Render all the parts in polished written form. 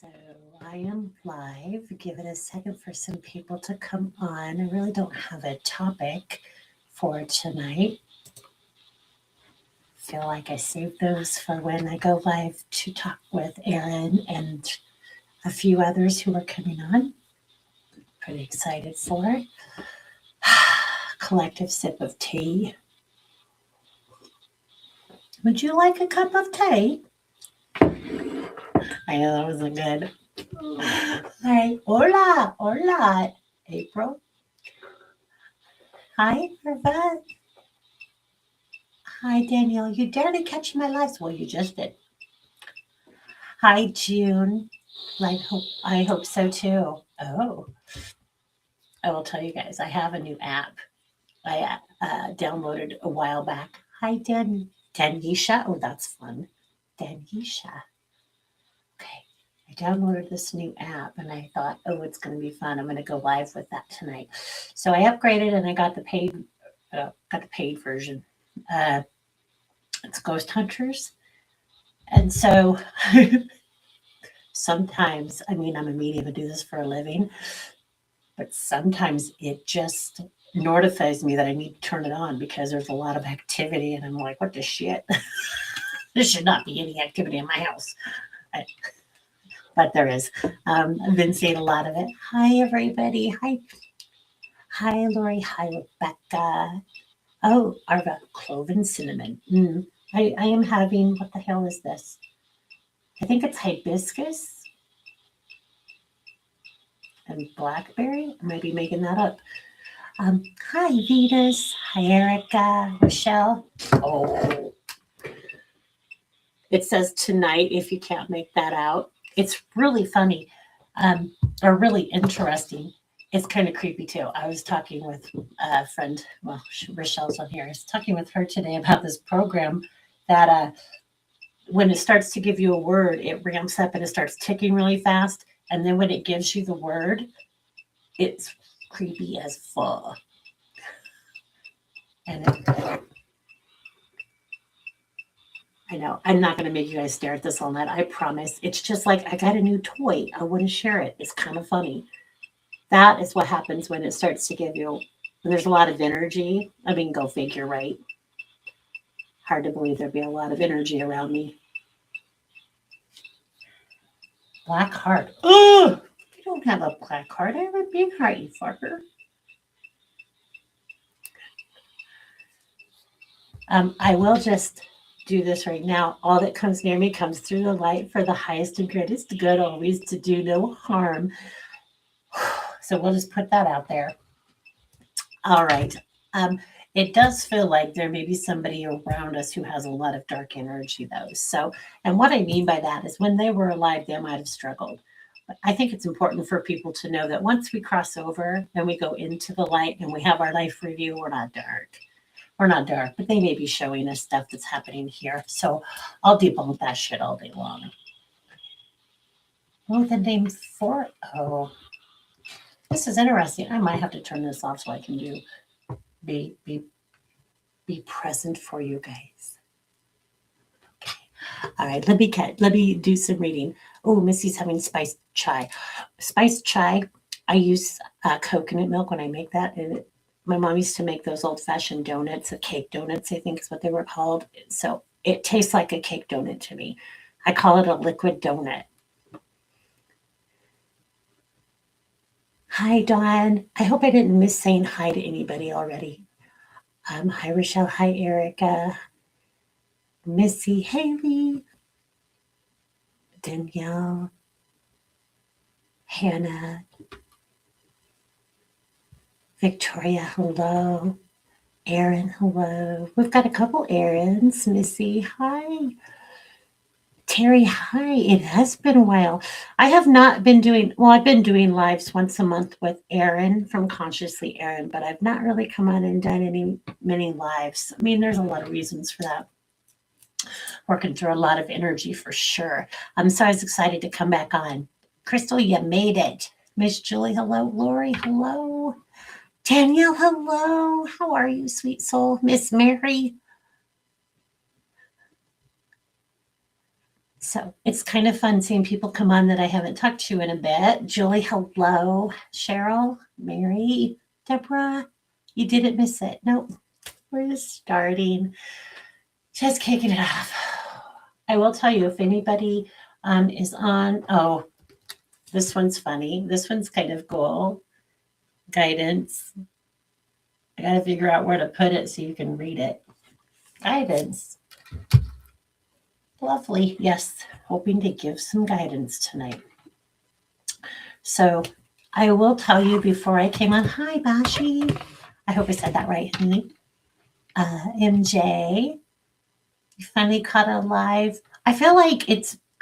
So I am live. Give it a second for some people to come on. I really don't have a topic for tonight. Feel like I saved those for when I go live to talk with Aaron and a few others who are coming on. Pretty excited for it. Collective sip of tea. Would you like a cup of tea? I know that wasn't good. Hi, hola, hola, April. Hi, Irva. Hi, Danielle. You dare to catch my lives? Well, you just did. Hi, June. I hope so too. Oh, I will tell you guys, I have a new app I downloaded a while back. Hi, Danisha. Oh, that's fun. Danisha. Okay. I downloaded this new app and I thought, oh, it's going to be fun. I'm going to go live with that tonight. So I upgraded and I got the paid version. Uh, it's Ghost Hunters. And so sometimes, I mean, I'm a medium, I do this for a living, but sometimes it just notifies me that I need to turn it on because there's a lot of activity, and I'm like, what the shit? There should not be any activity in my house. I, but there is. I've been seeing a lot of it. Hi, everybody. Hi, Lori. Hi, Rebecca. Oh, Arva, clove and cinnamon. I am having, what the hell is this? I think it's hibiscus and blackberry. I might be making that up. Hi, Venus. Hi, Erica. Rochelle. Oh, it says tonight if you can't make that out. It's really funny or really interesting. It's kind of creepy too. I was talking with a friend, well, Rochelle's on here. I was talking with her today about this program that when it starts to give you a word, it ramps up and it starts ticking really fast. And then when it gives you the word, it's creepy as fuck. And I know I'm not going to make you guys stare at this all night. I promise. It's just like I got a new toy. I want to share it. It's kind of funny. That is what happens when it starts to give you, when there's a lot of energy. I mean, go figure, right? Hard to believe there'd be a lot of energy around me. Black heart. Oh, you don't have a black heart. I have a big heart, you fucker. I will just do this right now. All that comes near me comes through the light for the highest and greatest good, always to do no harm. So we'll just put that out there. All right. Um, it does feel like there may be somebody around us who has a lot of dark energy, though. So, and what I mean by that is when they were alive, they might have struggled. But I think it's important for people to know that once we cross over and we go into the light and we have our life review, we're not dark. We're not dark, but they may be showing us stuff that's happening here. So I'll debunk that shit all day long. Oh, the name for oh, this is interesting. I might have to turn this off so I can be be be present for you guys. Okay. All right. Let me do some reading. Oh, Missy's having spiced chai. Spiced chai. I use coconut milk when I make that. And my mom used to make those old-fashioned donuts, cake donuts, I think is what they were called. So it tastes like a cake donut to me. I call it a liquid donut. Hi, Dawn. I hope I didn't miss saying hi to anybody already. Hi, Rochelle. Hi, Erica. Missy, Haley, Danielle, Hannah, Victoria, hello. Aaron, hello. We've got a couple Aarons. Missy, hi. Terry, hi. It has been a while. I have not been doing, well, I've been doing lives once a month with Aaron from Consciously Aaron, but I've not really come on and done many lives. I mean, there's a lot of reasons for that. Working through a lot of energy for sure. So I was excited to come back on. Crystal, you made it. Miss Julie, hello. Lori, hello. Danielle, hello. How are you, sweet soul? Miss Mary. So it's kind of fun seeing people come on that I haven't talked to in a bit. Julie, hello. Cheryl, Mary, Deborah, you didn't miss it. Nope, we're just starting, just kicking it off. I will tell you if anybody is on, oh, this one's funny. This one's kind of cool. Guidance. I got to figure out where to put it so you can read it. Guidance. Lovely. Yes, hoping to give some guidance tonight. So I will tell you before I came on. Hi, Bashi. I hope I said that right, honey. MJ, you finally caught a live. I feel like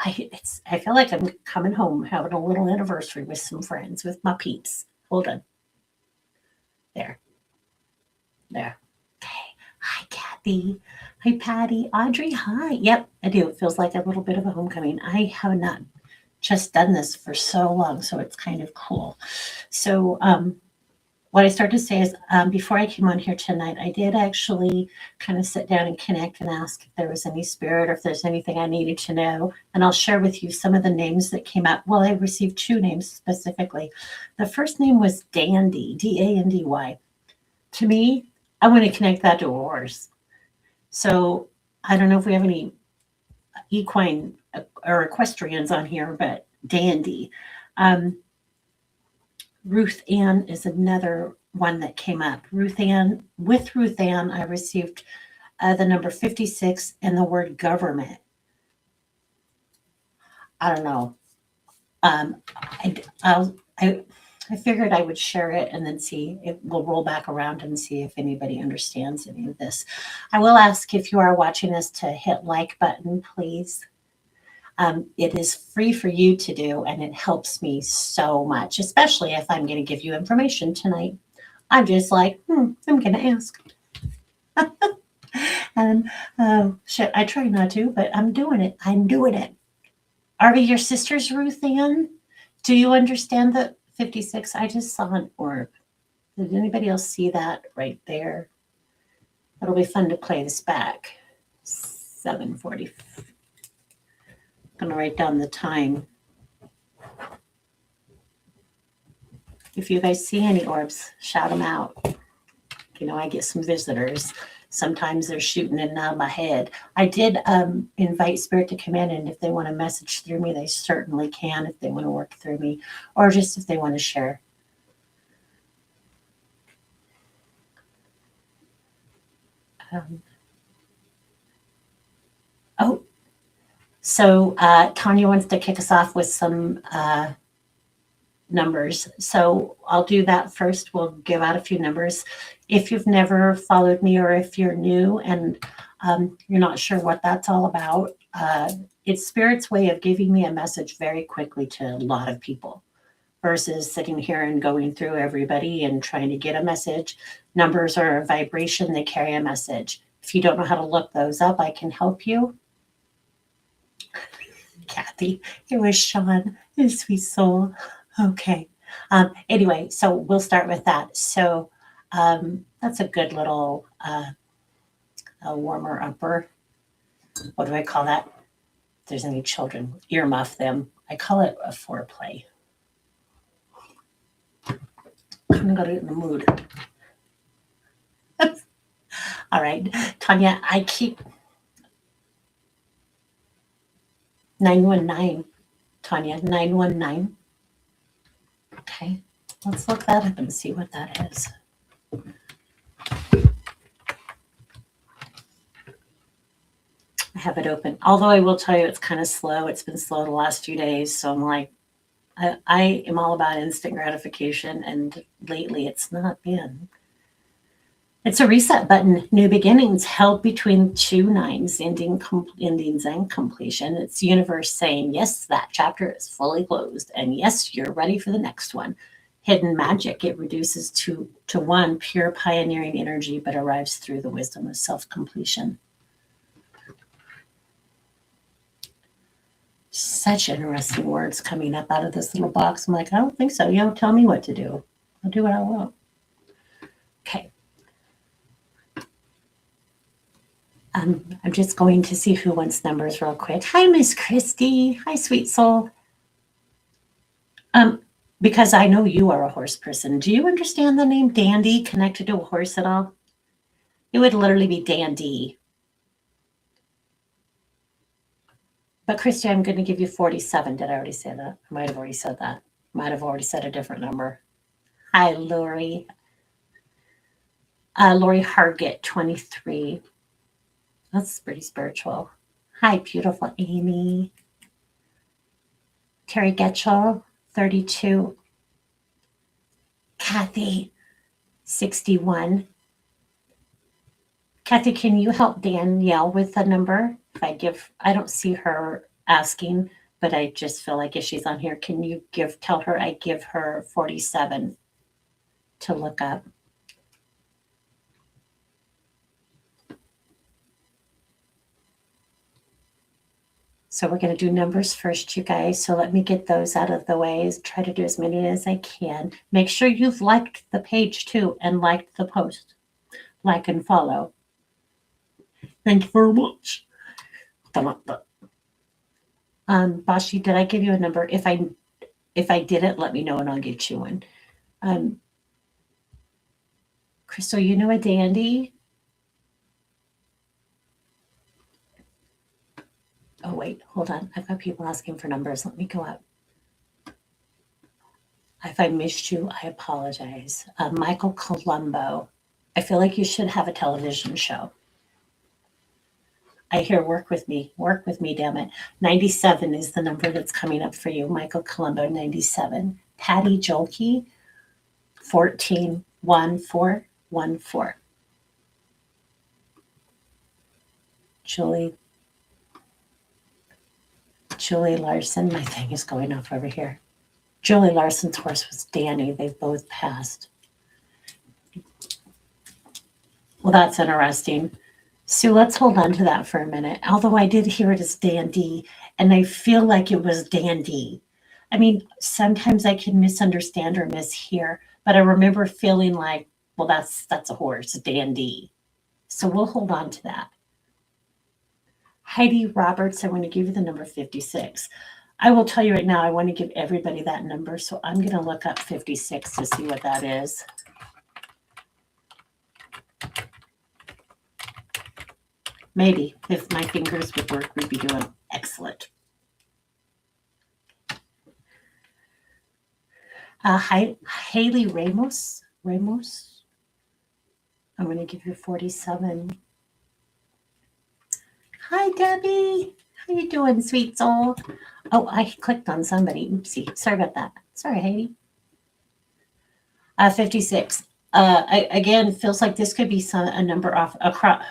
I feel like I'm coming home having a little anniversary with some friends with my peeps. Hold on. There. Okay. Hi, Kathy. Hi, Patty. Audrey, hi. Yep, I do. It feels like a little bit of a homecoming. I have not just done this for so long, so it's kind of cool. So, what I started to say is before I came on here tonight, I did actually kind of sit down and connect and ask if there was any spirit or if there's anything I needed to know. And I'll share with you some of the names that came up. Well, I received 2 names specifically. The first name was Dandy, D-A-N-D-Y. To me, I want to connect that to a horse. So I don't know if we have any equine or equestrians on here, but Dandy. Ruth Ann is another one that came up. Ruth Ann, I received the number 56 and the word government. I don't know. I figured I would share it and then see if we'll roll back around and see if anybody understands any of this. I will ask if you are watching this to hit like button, please. It is free for you to do, and it helps me so much, especially if I'm going to give you information tonight. I'm just like, I'm going to ask. And shit, I try not to, but I'm doing it. Are we your sisters, Ruth Ann? Do you understand the 56? I just saw an orb. Did anybody else see that right there? It'll be fun to play this back. 7:40. I'm going to write down the time. If you guys see any orbs, shout them out. You know, I get some visitors. Sometimes they're shooting in and out of my head. I did invite Spirit to come in, and if they want to message through me, they certainly can if they want to work through me, or just if they want to share. So Tanya wants to kick us off with some numbers. So I'll do that first. We'll give out a few numbers. If you've never followed me or if you're new and you're not sure what that's all about, it's Spirit's way of giving me a message very quickly to a lot of people versus sitting here and going through everybody and trying to get a message. Numbers are a vibration. They carry a message. If you don't know how to look those up, I can help you. Kathy, it was Sean, his sweet soul. Okay. Anyway, so we'll start with that. So that's a good little a warmer upper. What do I call that? If there's any children, earmuff them. I call it a foreplay. I'm gonna get in the mood. All right, Tanya, I keep 919. Tanya, 919. Okay, let's look that up and see what that is. I have it open. Although I will tell you it's kind of slow. It's been slow the last few days. So I'm like, I am all about instant gratification. And lately it's not been. It's a reset button. New beginnings held between 2 9s, endings and completion. It's the universe saying, yes, that chapter is fully closed. And yes, you're ready for the next one. Hidden magic. It reduces to 1 pure pioneering energy, but arrives through the wisdom of self-completion. Such interesting words coming up out of this little box. I'm like, I don't think so. You don't tell me what to do. I'll do what I want. Okay. I'm just going to see who wants numbers real quick. Hi, Miss Christy. Hi, sweet soul. Because I know you are a horse person. Do you understand the name Dandy connected to a horse at all? It would literally be Dandy. But Christy, I'm going to give you 47. Did I already say that? I might have already said that. Might have already said a different number. Hi, Lori. Lori Hargett, 23. That's pretty spiritual. Hi, beautiful Amy. Terry Getchell, 32. Kathy, 61. Kathy, can you help Danielle with the number? I don't see her asking, but I just feel like if she's on here, can you tell her I give her 47 to look up? So we're going to do numbers first, you guys. So let me get those out of the way. Try to do as many as I can. Make sure you've liked the page too and liked the post. Like and follow. Thank you very much. Bashi, did I give you a number? If I didn't, let me know and I'll get you one. Crystal, you know a Dandy? Oh, wait, hold on. I've got people asking for numbers. Let me go up. If I missed you, I apologize. Michael Colombo. I feel like you should have a television show. I hear work with me, damn it. 97 is the number that's coming up for you. Michael Colombo, 97. Patty Jolke, 141414. Julie Larson, my thing is going off over here. Julie Larson's horse was Danny. They've both passed. Well, that's interesting. Sue, let's hold on to that for a minute. Although I did hear it as Dandy, and I feel like it was Dandy. I mean, sometimes I can misunderstand or mishear, but I remember feeling like, well, that's a horse, Dandy. So we'll hold on to that. Heidi Roberts, I want to give you the number 56. I will tell you right now, I want to give everybody that number, so I'm going to look up 56 to see what that is. Maybe if my fingers would work, we'd be doing excellent. Haley Ramos. I'm going to give you 47. Hi, Debbie. How you doing, sweet soul? Oh, I clicked on somebody. Oopsie. Sorry about that. Sorry, Haley. 56. Again, feels like this could be a number off across.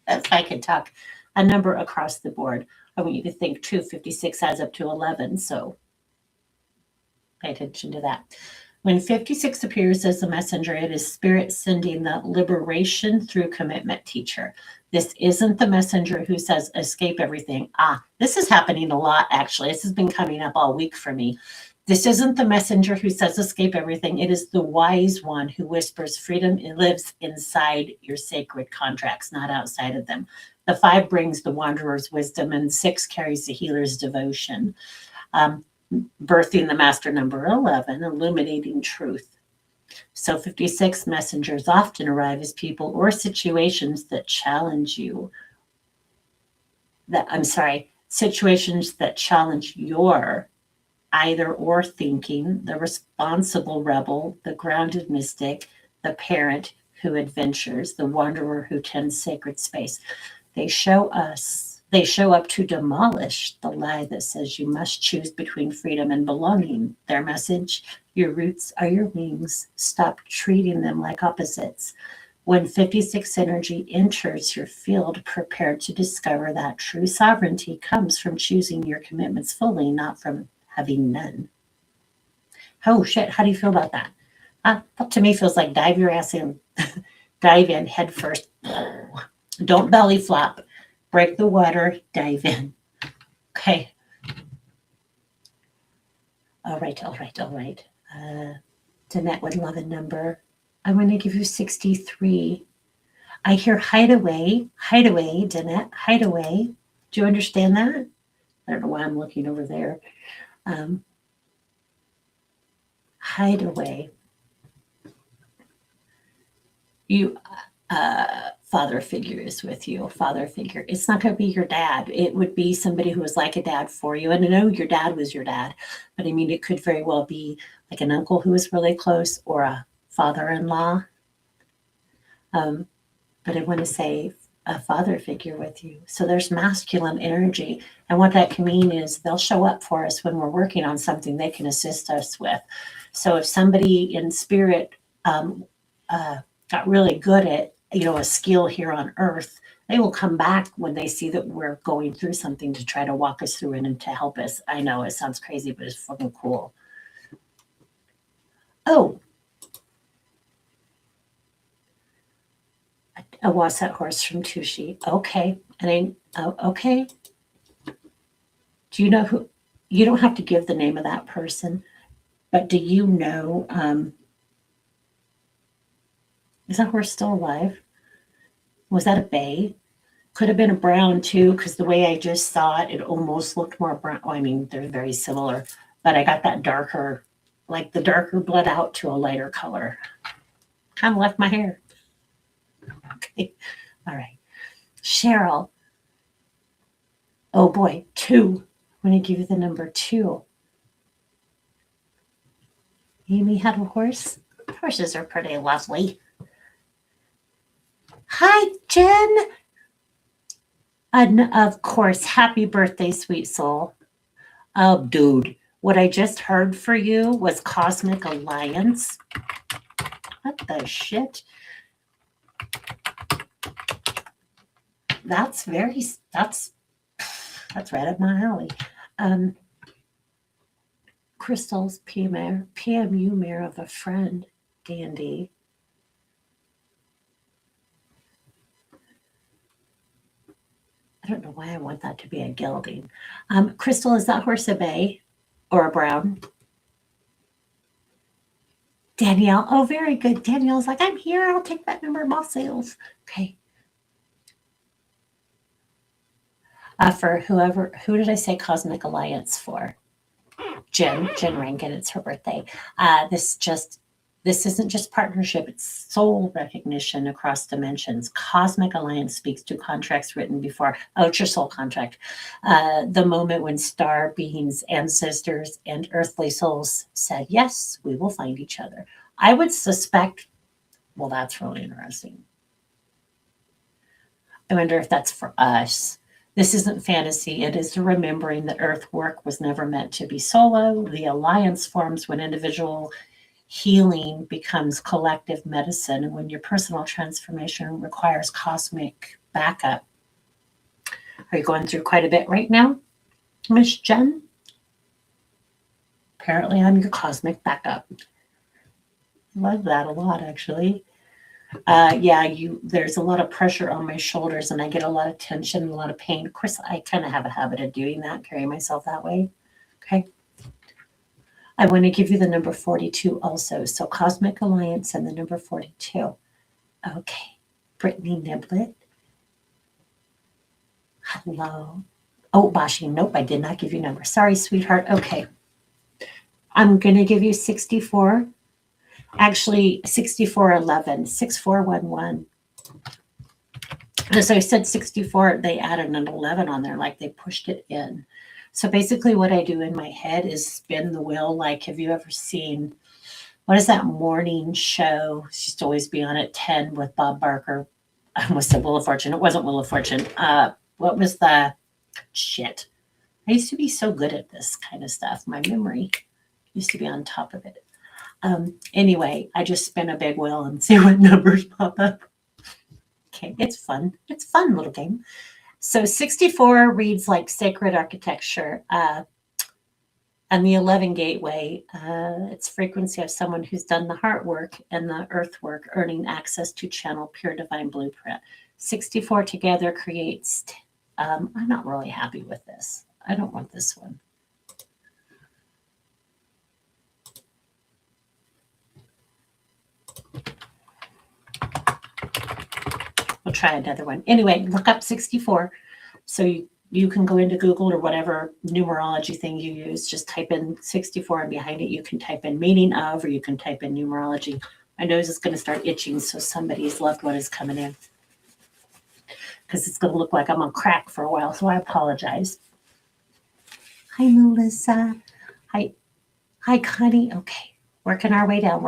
If I could talk, a number across the board. I want you to think too. 56 adds up to 11, so pay attention to that. When 56 appears as the messenger, it is spirit sending the liberation through commitment teacher. This isn't the messenger who says escape everything. This is happening a lot, actually. This has been coming up all week for me. This isn't the messenger who says escape everything. It is the wise one who whispers freedom lives inside your sacred contracts, not outside of them. The 5 brings the wanderer's wisdom, and 6 carries the healer's devotion. Birthing the master number 11, illuminating truth. So 56 messengers often arrive as people or situations that challenge you. Situations that challenge your either or thinking, the responsible rebel, the grounded mystic, the parent who adventures, the wanderer who tends sacred space. They show up to demolish the lie that says you must choose between freedom and belonging. Their message, your roots are your wings. Stop treating them like opposites. When 56 energy enters your field, prepare to discover that true sovereignty comes from choosing your commitments fully, not from having none. Oh shit, how do you feel about that? That to me feels like dive your ass in, dive in head first. Don't belly flop. Break the water, dive in. Okay. All right. Danette would love a number. I'm going to give you 63. I hear hideaway, hideaway, Danette, hideaway. Do you understand that? I don't know why I'm looking over there. Um, hideaway. You, father figure is with you. Father figure. It's not going to be your dad. It would be somebody who was like a dad for you. And I know your dad was your dad, but I mean, it could very well be like an uncle who was really close or a father-in-law. But I want to say a father figure with you. So there's masculine energy. And what that can mean is they'll show up for us when we're working on something they can assist us with. So if somebody in spirit got really good at, a skill here on earth, they will come back when they see that we're going through something to try to walk us through it and to help us. I know it sounds crazy, but it's fucking cool. Oh, a Wasatch horse from Tushy. Okay. Okay. Do you know who? You don't have to give the name of that person, but do you know? Is that horse still alive? Was that a bay? Could have been a brown too, because the way I just saw it, it almost looked more brown. Oh, I mean, they're very similar, but I got that darker, like the darker bled out to a lighter color. Kind of left my hair. Okay. All right. Cheryl. Oh boy, 2. I'm going to give you the number 2. Amy had a horse. Horses are pretty lovely. Hi, Jen. And of course, happy birthday, sweet soul. Oh, dude, what I just heard for you was Cosmic Alliance. What the shit? That's right up my alley. Crystal's PMU mirror of a friend, D&D. I don't know why I want that to be a gelding. Crystal, is that horse a bay or a brown? Danielle, oh, very good. Danielle's like, I'm here. I'll take that number of moth sales. Okay. For who did I say Cosmic Alliance for? Jen Rankin, it's her birthday. This isn't just partnership, it's soul recognition across dimensions. Cosmic Alliance speaks to contracts written before. Oh, it's your soul contract. The moment when star beings, ancestors, and earthly souls said, yes, we will find each other. I would suspect, well, that's really interesting. I wonder if that's for us. This isn't fantasy. It is remembering that Earth work was never meant to be solo. The alliance forms when individual healing becomes collective medicine and when your personal transformation requires cosmic backup. Are you going through quite a bit right now, Miss Jen? Apparently, I'm your cosmic backup. Love that a lot, actually. There's a lot of pressure on my shoulders and I get a lot of tension, a lot of pain. Of course, I kind of have a habit of doing that, carrying myself that way. Okay. I want to give you the number 42 also. So Cosmic Alliance and the number 42. Okay. Brittany Niblet. Hello. Oh, Bashi. Nope, I did not give you a number. Sorry, sweetheart. Okay. I'm going to give you 64. Actually, 6411, 6411. So I said 64, they added an 11 on there, like they pushed it in. So basically what I do in my head is spin the wheel. Like, have you ever seen, what is that morning show? She used to always be on at 10 with Bob Barker. I almost said Wheel of Fortune. It wasn't Wheel of Fortune. What was the shit? I used to be so good at this kind of stuff. My memory used to be on top of it. Anyway, I just spin a big wheel and see what numbers pop up. Okay, it's fun. It's a fun little game. So 64 reads like sacred architecture. And the 11 gateway, it's frequency of someone who's done the heart work and the earth work, earning access to channel pure divine blueprint. 64 together creates, I'm not really happy with this. I don't want this one. try another one. Anyway, look up 64. So you can go into Google or whatever numerology thing you use. Just type in 64, and behind it you can type in meaning of, or you can type in numerology. My nose is going to start itching, so somebody's loved one is coming in, because it's going to look like I'm on crack for a while, so I apologize. Hi, Melissa. Hi, Connie. Okay, working our way down.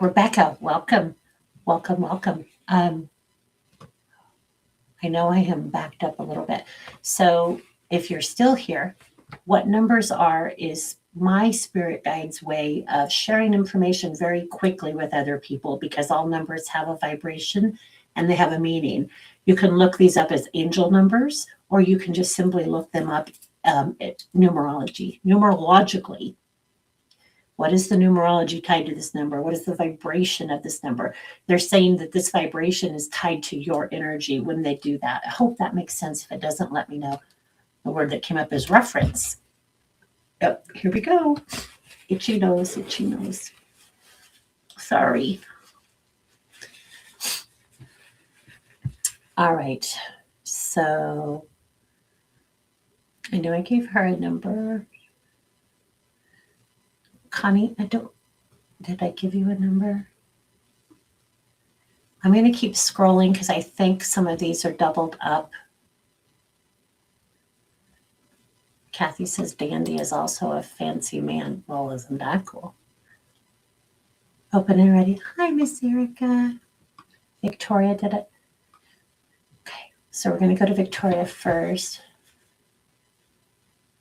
Rebecca, welcome. I know I am backed up a little bit. So if you're still here, what numbers are is my spirit guide's way of sharing information very quickly with other people, because all numbers have a vibration and they have a meaning. You can look these up as angel numbers, or you can just simply look them up numerologically. What is the numerology tied to this number? What is the vibration of this number? They're saying that this vibration is tied to your energy when they do that. I hope that makes sense. If it doesn't, let me know. The word that came up is reference. Yep, here we go. Itchy nose. Sorry. All right. So I know I gave her a number. Connie, did I give you a number? I'm going to keep scrolling because I think some of these are doubled up. Kathy says Dandy is also a fancy man. Well, isn't that cool? Open and ready. Hi, Miss Erica. Victoria did it. Okay, so we're going to go to Victoria first.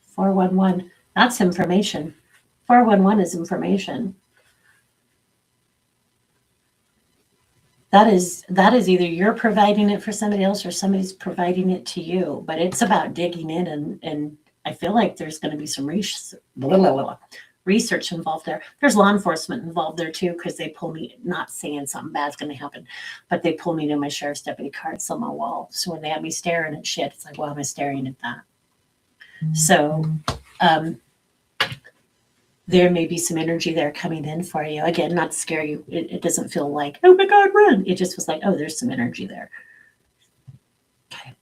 411. That's information. 411 is information. That is either you're providing it for somebody else or somebody's providing it to you. But it's about digging in, and I feel like there's going to be some research involved there. There's law enforcement involved there too, because they pull me, not saying something bad's going to happen, but they pull me to my sheriff's deputy cards on my wall. So when they have me staring at shit, it's like, well, am I staring at that? So there may be some energy there coming in for you. Again, not to scare you. It doesn't feel like, oh my God, run. It just was like, oh, there's some energy there. Okay.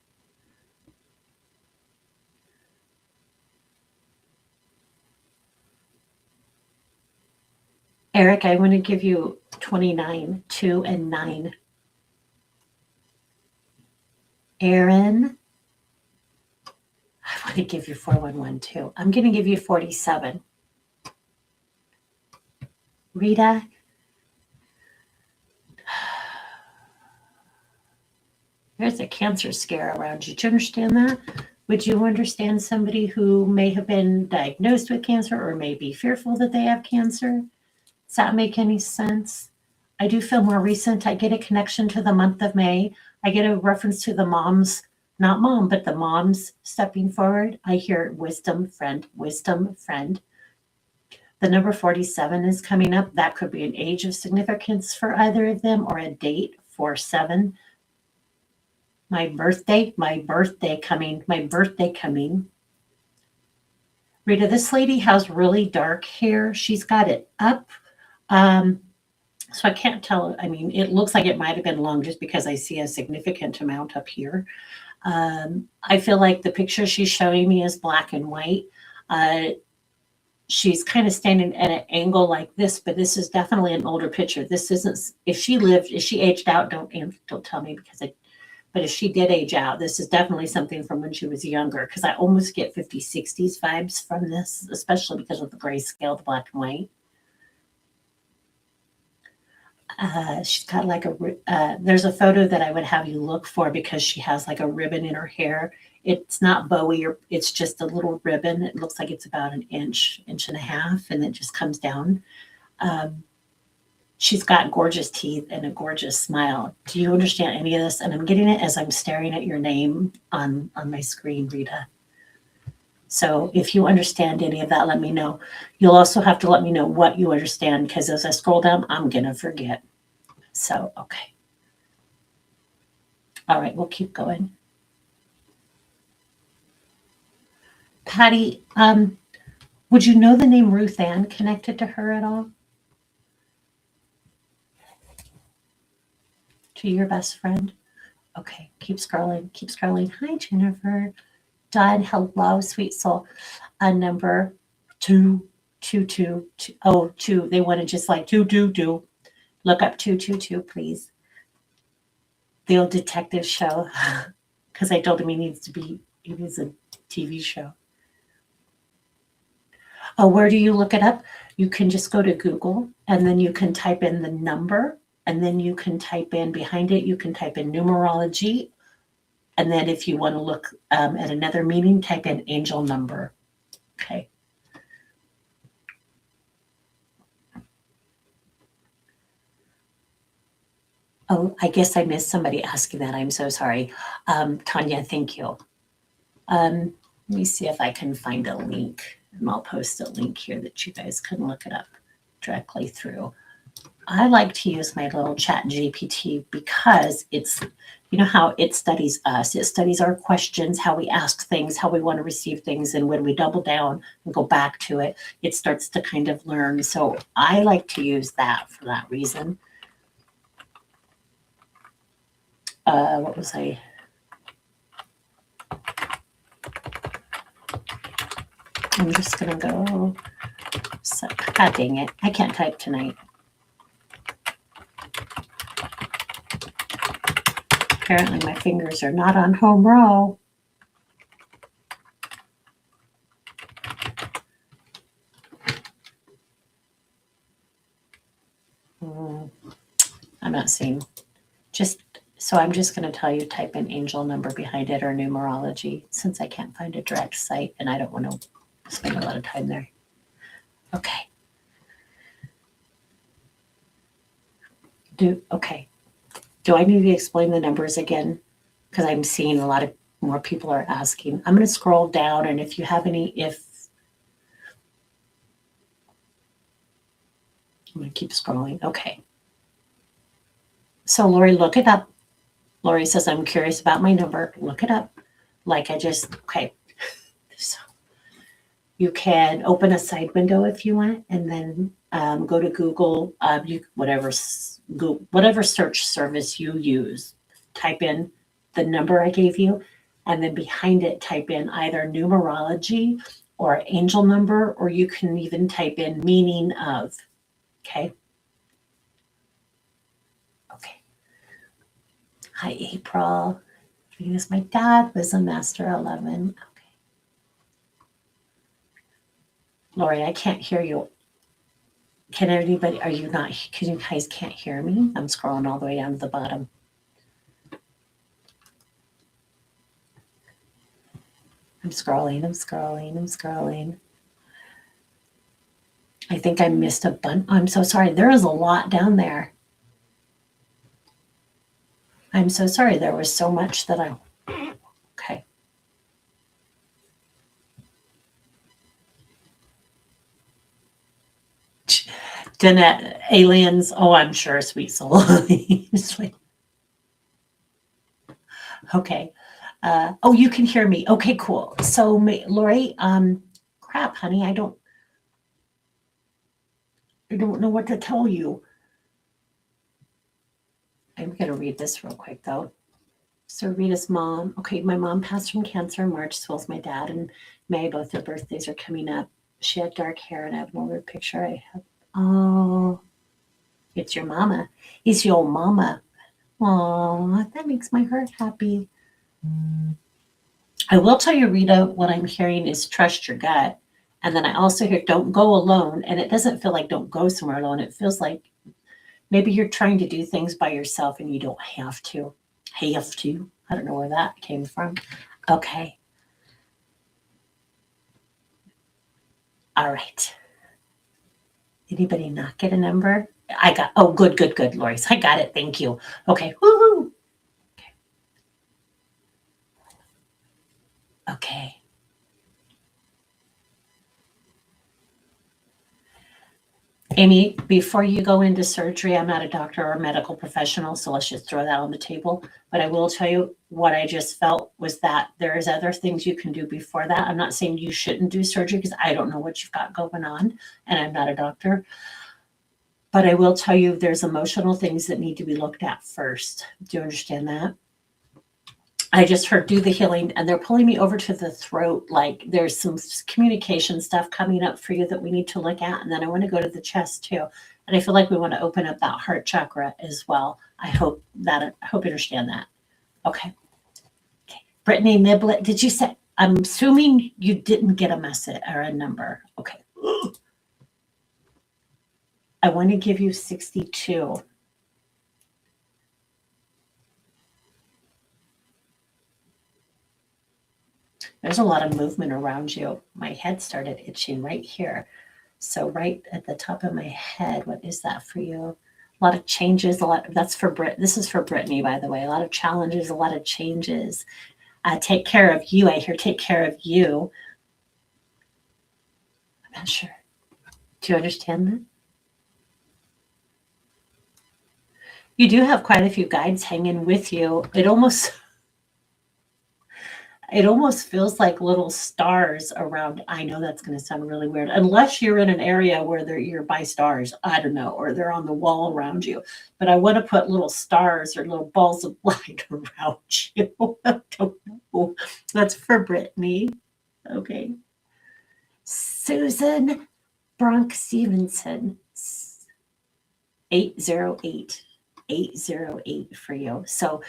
Eric, I want to give you 29, 2, and 9. Aaron, I want to give you 411 too. I'm going to give you 47. Rita, there's a cancer scare around you. Do you understand that? Would you understand somebody who may have been diagnosed with cancer or may be fearful that they have cancer? Does that make any sense? I do feel more recent. I get a connection to the month of May. I get a reference to the moms, not mom, but the moms stepping forward. I hear wisdom, friend, wisdom, friend. The number 47 is coming up. That could be an age of significance for either of them, or a date, 47. My birthday coming. Rita, this lady has really dark hair. She's got it up. So I can't tell. I mean, it looks like it might have been long just because I see a significant amount up here. I feel like the picture she's showing me is black and white. She's kind of standing at an angle like this, but this is definitely an older picture. This isn't, if she aged out, don't tell me, but if she did age out, this is definitely something from when she was younger, because I almost get 50s, 60s vibes from this, especially because of the grayscale, the black and white. She's got like there's a photo that I would have you look for, because she has like a ribbon in her hair. It's not bowy, or it's just a little ribbon. It looks like it's about an inch and a half, and it just comes down. She's got gorgeous teeth and a gorgeous smile. Do you understand any of this? And I'm getting it as I'm staring at your name on my screen, Rita. So if you understand any of that, let me know. You'll also have to let me know what you understand, because as I scroll down, I'm going to forget. So, okay. All right, we'll keep going. Patty, would you know the name Ruth Ann connected to her at all? to your best friend? Okay, keep scrolling, keep scrolling. Hi, Jennifer. Done. Hello, sweet soul. Number two, two, two, two. Oh, two. They want to just like two, two, two. Look up 222, please. The old detective show. Because I told him he needs a TV show. Oh, where do you look it up? You can just go to Google and then you can type in the number and then you can type in behind it, you can type in numerology. And then if you want to look at another meaning, type in angel number. Okay. Oh, I guess I missed somebody asking that. I'm so sorry. Tanya, thank you. Let me see if I can find a link. And I'll post a link here that you guys can look it up directly through. I like to use my little chat GPT because it's, you know how it studies us. It studies our questions, how we ask things, how we want to receive things. And when we double down and go back to it, it starts to kind of learn. So I like to use that for that reason. What was I? I'm just going to go. God dang it. I can't type tonight. Apparently my fingers are not on home row. I'm not seeing. So I'm just going to tell you type in angel number behind it or numerology since I can't find a direct site and I don't want to spend a lot of time there. Okay. Do I need to explain the numbers again? Because I'm seeing a lot of more people are asking. I'm going to scroll down and if you have any, I'm going to keep scrolling. Okay. So Lori, look it up. Lori says, I'm curious about my number. Look it up. Okay. So you can open a side window if you want, and then go to Google, whatever search service you use. Type in the number I gave you, and then behind it, type in either numerology or angel number, or you can even type in meaning of. Okay. Hi, April. Venus, my dad was a Master 11. Okay. Lori, I can't hear you. Can anybody, are you not, because you guys can't hear me? I'm scrolling all the way down to the bottom. I'm scrolling. I think I missed a bunch. I'm so sorry. There is a lot down there. I'm so sorry. There was so much that okay. Danette, aliens. Oh, I'm sure, sweet soul. Okay. Oh, you can hear me. Okay, cool. So, Lori, crap, honey, I don't know what to tell you. I'm going to read this real quick, though. So Rita's mom. Okay, my mom passed from cancer in March, so was my dad. And May, both their birthdays are coming up. She had dark hair, and I have another picture I have. Oh, it's your mama. It's your mama. Oh, that makes my heart happy. I will tell you, Rita, what I'm hearing is trust your gut. And then I also hear don't go alone. And it doesn't feel like don't go somewhere alone. It feels like maybe you're trying to do things by yourself and you don't have to. I don't know where that came from. Okay. All right. Anybody not get a number? Good, Lori. I got it. Thank you. Okay. Woohoo. Okay. Amy, before you go into surgery, I'm not a doctor or a medical professional, so let's just throw that on the table. But I will tell you what I just felt was that there is other things you can do before that. I'm not saying you shouldn't do surgery because I don't know what you've got going on, and I'm not a doctor. But I will tell you there's emotional things that need to be looked at first. Do you understand that? I just heard do the healing and they're pulling me over to the throat. Like there's some communication stuff coming up for you that we need to look at. And then I want to go to the chest too. And I feel like we want to open up that heart chakra as well. I hope you understand that. Okay. Okay. Brittany Niblet, did you say, I'm assuming you didn't get a message or a number. Okay. I want to give you 62. There's a lot of movement around you. My head started itching right here. So right at the top of my head, what is that for you? A lot of changes, that's for this is for Brittany, by the way. A lot of challenges, a lot of changes. Take care of you. I hear take care of you. I'm not sure. Do you understand that? You do have quite a few guides hanging with you. It almost feels like little stars around. I know that's going to sound really weird, unless you're in an area where you're by stars. I don't know, or they're on the wall around you. But I want to put little stars or little balls of light around you. I don't know. That's for Brittany. Okay. Susan Bronk Stevenson, 808. 808 for you. So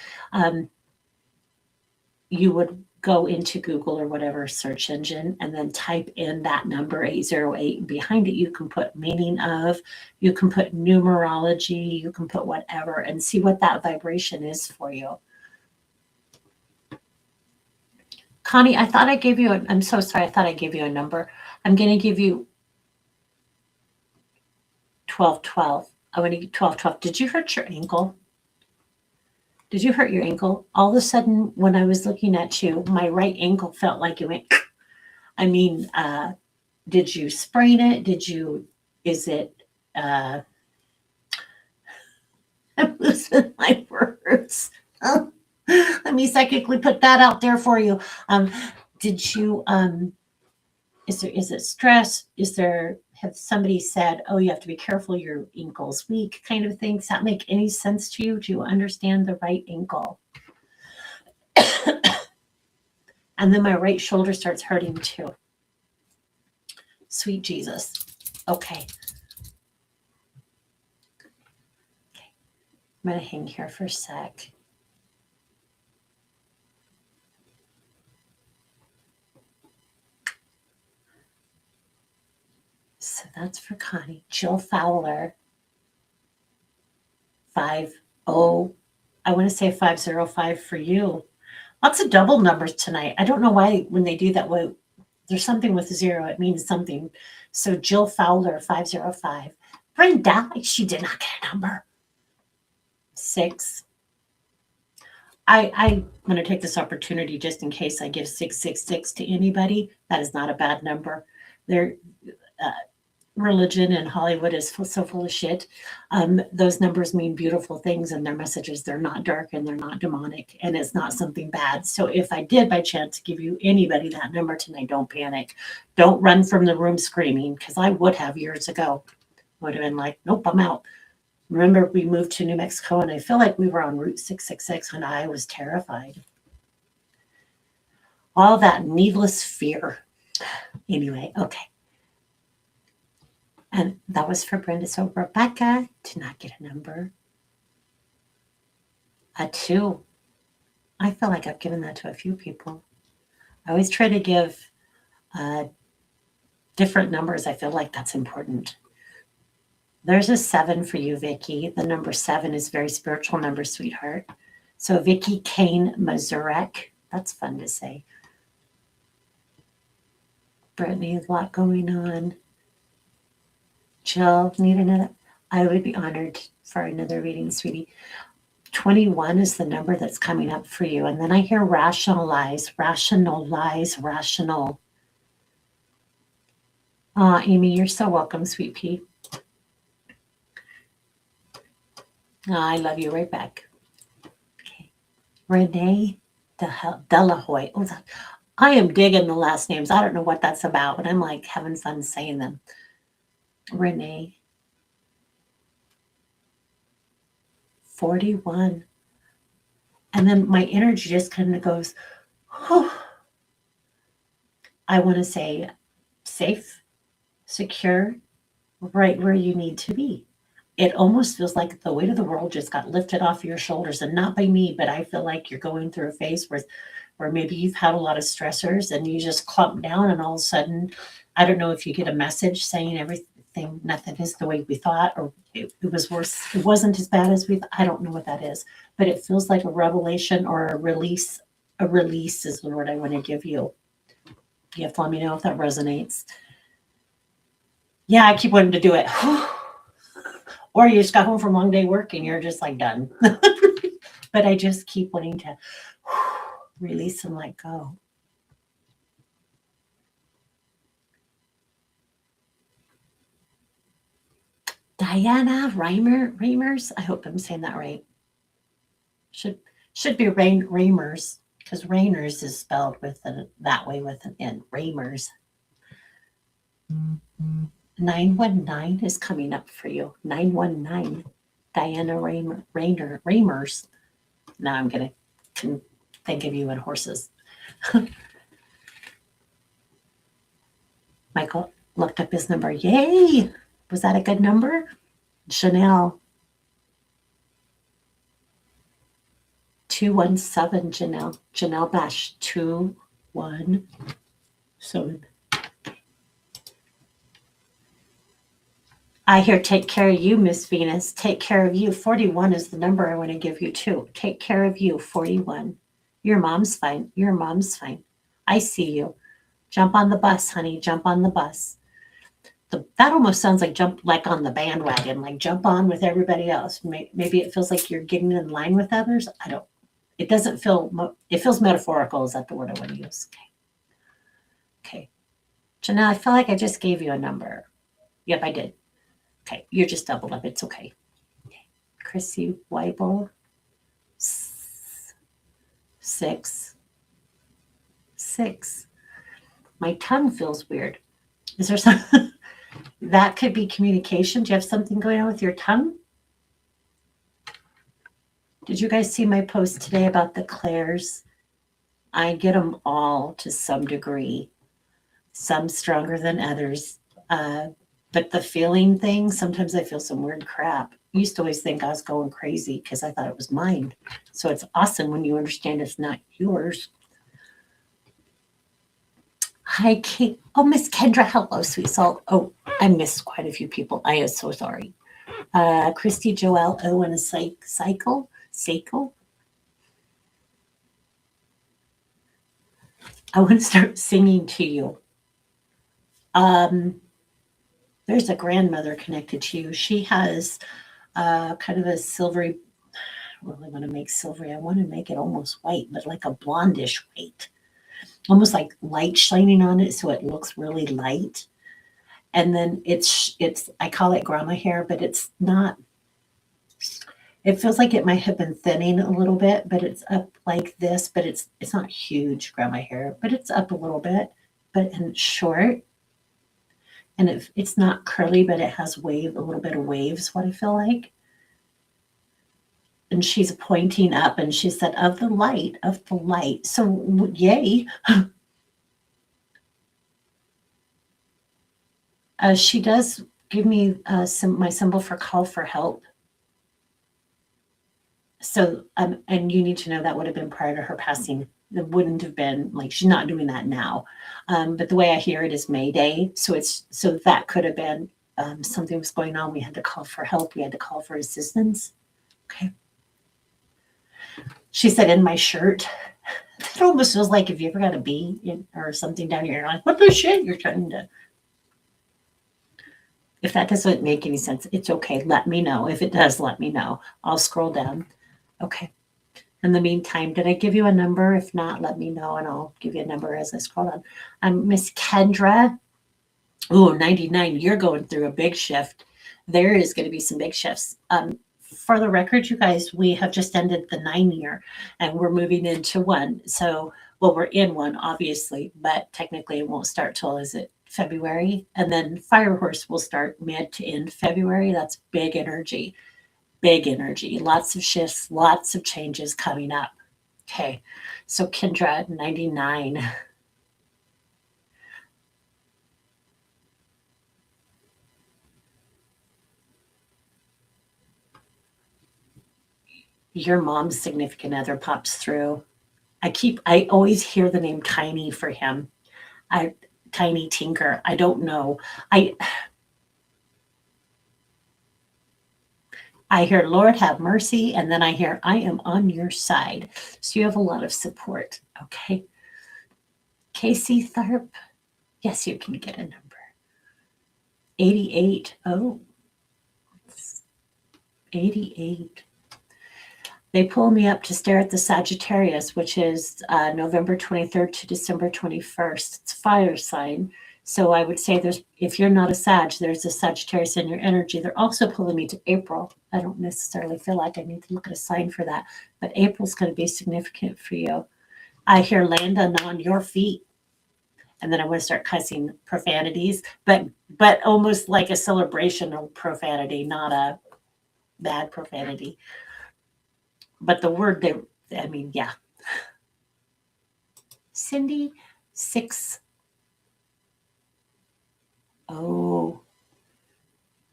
you would go into Google or whatever search engine and then type in that number 808. Behind it, you can put meaning of, you can put numerology, you can put whatever and see what that vibration is for you. Connie, I thought I gave you, I'm so sorry. I thought I gave you a number. I'm going to give you 1212. I want to get 1212. Did you hurt your ankle? Did you hurt your ankle? All of a sudden, when I was looking at you, my right ankle felt like it went. I mean, did you sprain it? Is it, I'm losing my words. Let me psychically put that out there for you. Did you, is it stress? Have somebody said, oh, you have to be careful, your ankle's weak kind of thing? Does that make any sense to you? Do you understand the right ankle? And then my right shoulder starts hurting too. Sweet Jesus. Okay. I'm going to hang here for a sec. So that's for Connie. Jill Fowler, 50. I want to say 505 for you. Lots of double numbers tonight. I don't know why when they do that. Well, there's something with 0. It means something. So Jill Fowler, 505. Brenda, she did not get a number. 6. I'm going to take this opportunity just in case I give 666 to anybody. That is not a bad number. Religion and Hollywood is so full of shit. Those numbers mean beautiful things and their messages. They're not dark and they're not demonic and it's not something bad. So if I did by chance give you anybody that number tonight, don't panic. Don't run from the room screaming, because I would have years ago. Would have been like, nope, I'm out. Remember, we moved to New Mexico and I feel like we were on Route 666 and I was terrified. All that needless fear. Anyway, okay. And that was for Brenda. So Rebecca did not get a number. A 2. I feel like I've given that to a few people. I always try to give different numbers. I feel like that's important. There's a 7 for you, Vicki. The number 7 is a very spiritual number, sweetheart. So Vicki Kane Mazurek. That's fun to say. Brittany, a lot going on. Jill, need another? I would be honored for another reading, sweetie. 21 is the number that's coming up for you. And then I hear rationalize. Amy, you're so welcome, sweet pea. I love you right back. Okay. Renee Delahoy. Oh, I am digging the last names. I don't know what that's about, but I'm like having fun saying them. Renee. 41. And then my energy just kind of goes, whew. I want to say safe, secure, right where you need to be. It almost feels like the weight of the world just got lifted off your shoulders, and not by me, but I feel like you're going through a phase where maybe you've had a lot of stressors and you just clump down, and all of a sudden, I don't know if you get a message saying everything, nothing is the way we thought, or it was worse, it wasn't as bad as I don't know what that is, but it feels like a revelation or a release. A release is the word I want to give you. You have to let me know if that resonates. Yeah, I keep wanting to do it. Or you just got home from a long day work and you're just like done. But I just keep wanting to release and let go. Diana Reimers. I hope I'm saying that right. Should be Reimers, because Rainers is spelled with that way with an N. Reimers. 919 is coming up for you. 919. Diana Reimers. Now I'm going to think of you in horses. Michael looked up his number. Yay! Was that a good number? Janelle. 217, Janelle. Janelle Bash, 217. I hear take care of you, Miss Venus. Take care of you. 41 is the number I want to give you too. Take care of you, 41. Your mom's fine. Your mom's fine. I see you. Jump on the bus, honey. Jump on the bus. That almost sounds like jump like on the bandwagon, like jump on with everybody else. Maybe it feels like you're getting in line with others. It doesn't feel, it feels metaphorical. Is that the word I want to use? Okay. Janelle, I feel like I just gave you a number. Yep, I did. Okay, you're just doubled up. It's okay. Chrissy Weibel, 6. My tongue feels weird. Is there something that could be communication? Do you have something going on with your tongue? Did you guys see my post today about the clairs? I get them all to some degree, some stronger than others. But the feeling thing, sometimes I feel some weird crap. I used to always think I was going crazy because I thought it was mine. So it's awesome when you understand it's not yours. Hi, Kate. Oh, Miss Kendra. Hello, sweet salt. Oh, I missed quite a few people. I am so sorry. Christy Joelle O and a cycle. I want to start singing to you. There's a grandmother connected to you. She has kind of a silvery, I really want to make silvery. I want to make it almost white, but like a blondish white. Almost like light shining on it so it looks really light. And then it's I call it grandma hair, but it's not. It feels like it might have been thinning a little bit, but it's up like this, but it's not huge grandma hair, but it's up a little bit, but and short. And it's not curly, but it has a little bit of waves, what I feel like. And she's pointing up and she said, of the light. So yay. She does give me my symbol for call for help. So, and you need to know that would have been prior to her passing. It wouldn't have been like she's not doing that now. But the way I hear it is Mayday. So that could have been something was going on. We had to call for help. We had to call for assistance. Okay. She said in my shirt. It almost feels like if you ever got a bee or something down here, you're like, what the shit? You're trying to. If that doesn't make any sense, it's okay. Let me know. If it does, let me know. I'll scroll down. Okay. In the meantime, did I give you a number? If not, let me know and I'll give you a number as I scroll down. Miss Kendra. Oh, 99. You're going through a big shift. There is going to be some big shifts. For the record, you guys, we have just ended the 9 year and we're moving into 1. So, well, we're in 1, obviously, but technically it won't start till, is it February? And then Fire Horse will start mid to end February. That's big energy. big energy, lots of shifts, lots of changes coming up. Okay, so Kendra, 99. Your mom's significant other pops through. I always hear the name Tiny for him. I Tiny Tinker. I don't know. I I hear Lord have mercy, and then I hear I am on your side. So you have a lot of support. Okay. Casey Tharp. Yes, you can get a number. 88. Oh, 88. They pull me up to stare at the Sagittarius, which is November 23rd to December 21st. It's fire sign. So I would say if you're not a Sag, there's a Sagittarius in your energy. They're also pulling me to April. I don't necessarily feel like I need to look at a sign for that, but April's going to be significant for you. I hear landing on your feet. And then I'm going to start cussing profanities, but almost like a celebration of profanity, not a bad profanity. But the word yeah. Cindy, 6. Oh.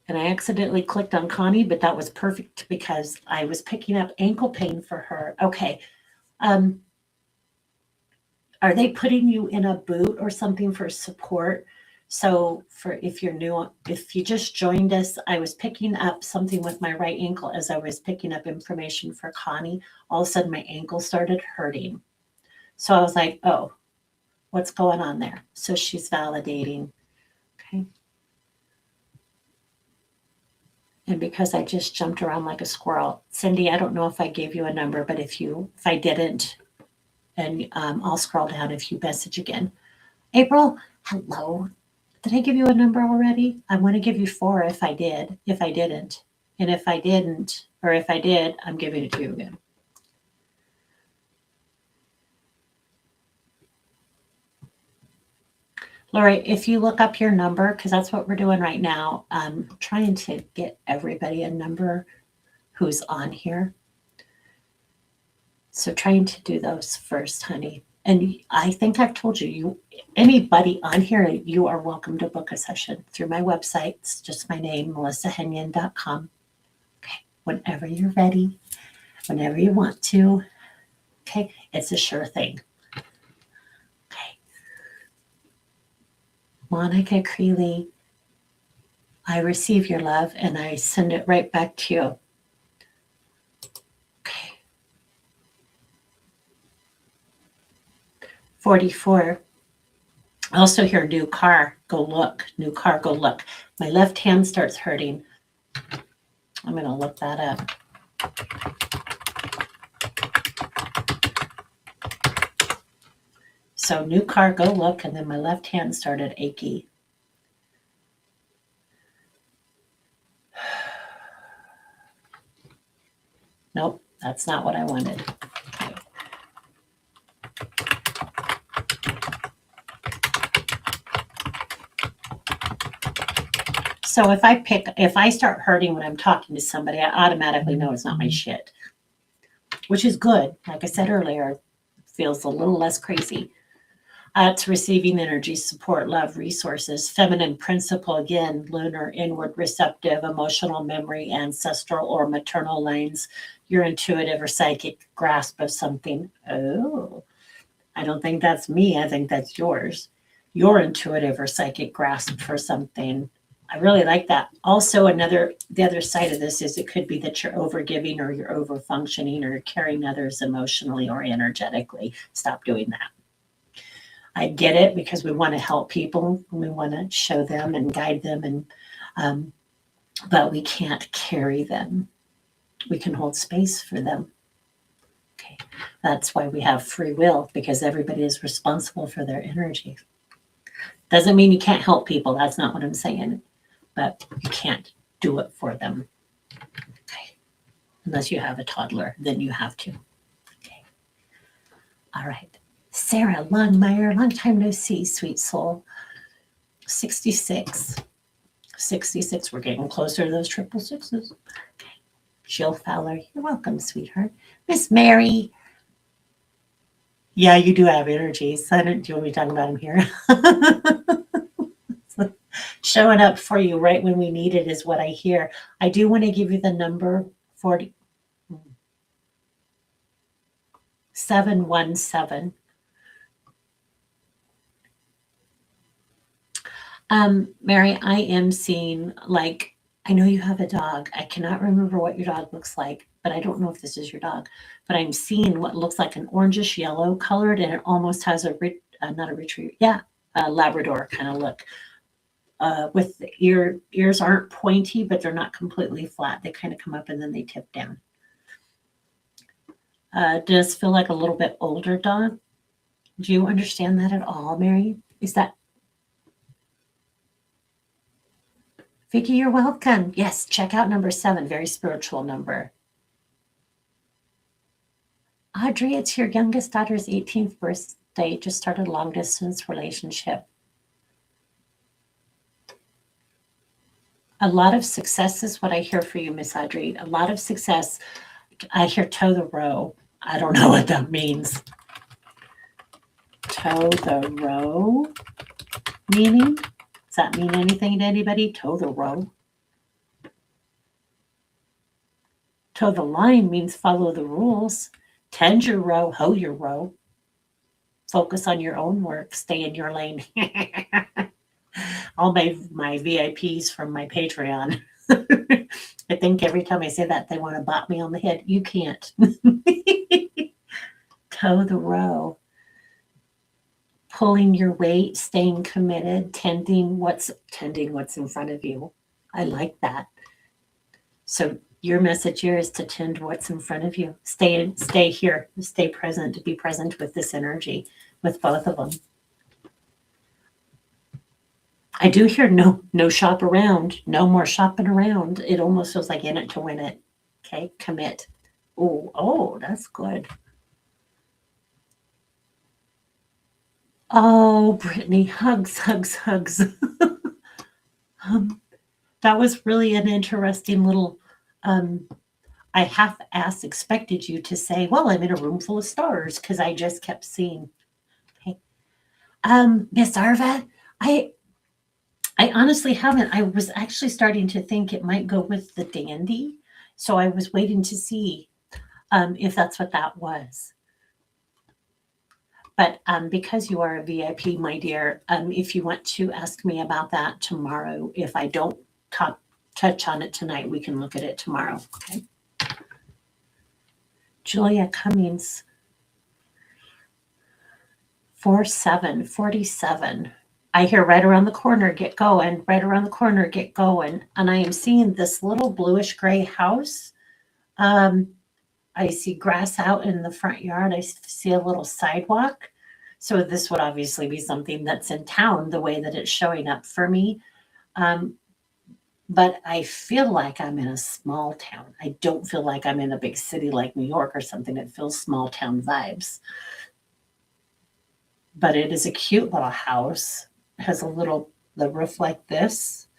And I accidentally clicked on Connie, but that was perfect because I was picking up ankle pain for her. Okay. Are they putting you in a boot or something for support? So if you just joined us, I was picking up something with my right ankle as I was picking up information for Connie. All of a sudden my ankle started hurting. So I was like, oh, what's going on there? So she's validating. Okay. And because I just jumped around like a squirrel, Cindy, I don't know if I gave you a number, but if I didn't, and I'll scroll down if you message again. April, hello. Did I give you a number already? I want to give you 4 if I did, if I didn't. And if I didn't, or if I did, I'm giving it to you again. Lori, if you look up your number, because that's what we're doing right now, I'm trying to get everybody a number who's on here. So trying to do those first, honey. And I think I've told you, anybody on here, you are welcome to book a session through my website. It's just my name, melissahenyon.com. Okay, whenever you're ready, whenever you want to. Okay, it's a sure thing. Okay. Monica Creeley, I receive your love and I send it right back to you. Okay. 44. I also hear new car, go look. New car, go look. My left hand starts hurting. I'm going to look that up. So new car, go look, and then my left hand started achy. Nope, that's not what I wanted. Okay. So if I start hurting when I'm talking to somebody, I automatically know it's not my shit, which is good. Like I said earlier, it feels a little less crazy. It's receiving energy, support, love, resources, feminine principle, again, lunar, inward, receptive, emotional memory, ancestral or maternal lines, your intuitive or psychic grasp of something. Oh, I don't think that's me. I think that's yours. Your intuitive or psychic grasp for something. I really like that. Also, the other side of this is it could be that you're overgiving or you're over functioning or you're carrying others emotionally or energetically. Stop doing that. I get it because we want to help people. We want to show them and guide them, but we can't carry them. We can hold space for them. Okay, that's why we have free will, because everybody is responsible for their energy. Doesn't mean you can't help people. That's not what I'm saying, but you can't do it for them. Okay, unless you have a toddler, then you have to. Okay, all right. Sarah Longmire, long time no see, sweet soul. 66. 66, we're getting closer to those triple sixes. Okay. Jill Fowler, you're welcome, sweetheart. Miss Mary. Yeah, you do have energies. I don't. Do you want me to talk about them here? Showing up for you right when we need it is what I hear. I do want to give you the number 717. Mary, I am seeing like I know you have a dog. I cannot remember what your dog looks like, but I don't know if this is your dog. But I'm seeing what looks like an orangish yellow colored, and it almost has not a retriever, yeah, a Labrador kind of look. With the ears aren't pointy, but they're not completely flat. They kind of come up and then they tip down. Does feel like a little bit older dog. Do you understand that at all, Mary? Is that Vicky? You're welcome. Yes, check out number 7. Very spiritual number. Audrey, it's your youngest daughter's 18th birthday. Just started a long distance relationship. A lot of success is what I hear for you, Miss Audrey. A lot of success. I hear toe the row. I don't know what that means. Toe the row meaning? Does that mean anything to anybody? Toe the row. Toe the line means follow the rules. Tend your row, hoe your row. Focus on your own work. Stay in your lane. All my VIPs from my Patreon. I think every time I say that, they want to bop me on the head. You can't. Toe the row. Pulling your weight, staying committed, tending what's in front of you. I like that. So your message here is to tend what's in front of you. Stay here, stay present, to be present with this energy, with both of them. I do hear no shop around, no more shopping around. It almost feels like in it to win it. Okay, commit. Oh, that's good. Oh, Brittany, hugs. That was really an interesting little. I half-ass expected you to say, "Well, I'm in a room full of stars," because I just kept seeing. Okay, Miss Arva, I honestly haven't. I was actually starting to think it might go with the dandy, so I was waiting to see if that's what that was. But because you are a VIP, my dear, if you want to ask me about that tomorrow, if I don't touch on it tonight, we can look at it tomorrow. Okay. Julia Cummings, 4747. I hear right around the corner, get going, right around the corner, get going. And I am seeing this little bluish gray house. I see grass out in the front yard. I see a little sidewalk. So this would obviously be something that's in town, the way that it's showing up for me. But I feel like I'm in a small town. I don't feel like I'm in a big city like New York or something. It feels small town vibes. But it is a cute little house. It has the roof like this.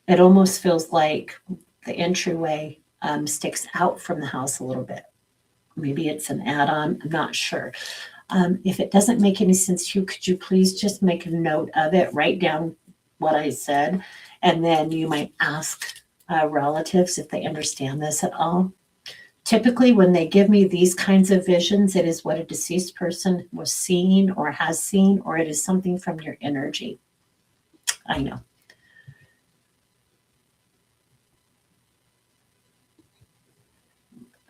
It almost feels like the entryway sticks out from the house a little bit. Maybe it's an add-on. I'm not sure. If it doesn't make any sense to you, could you please just make a note of it, write down what I said, and then you might ask relatives if they understand this at all. Typically, when they give me these kinds of visions, it is what a deceased person was seeing or has seen, or it is something from your energy. I know.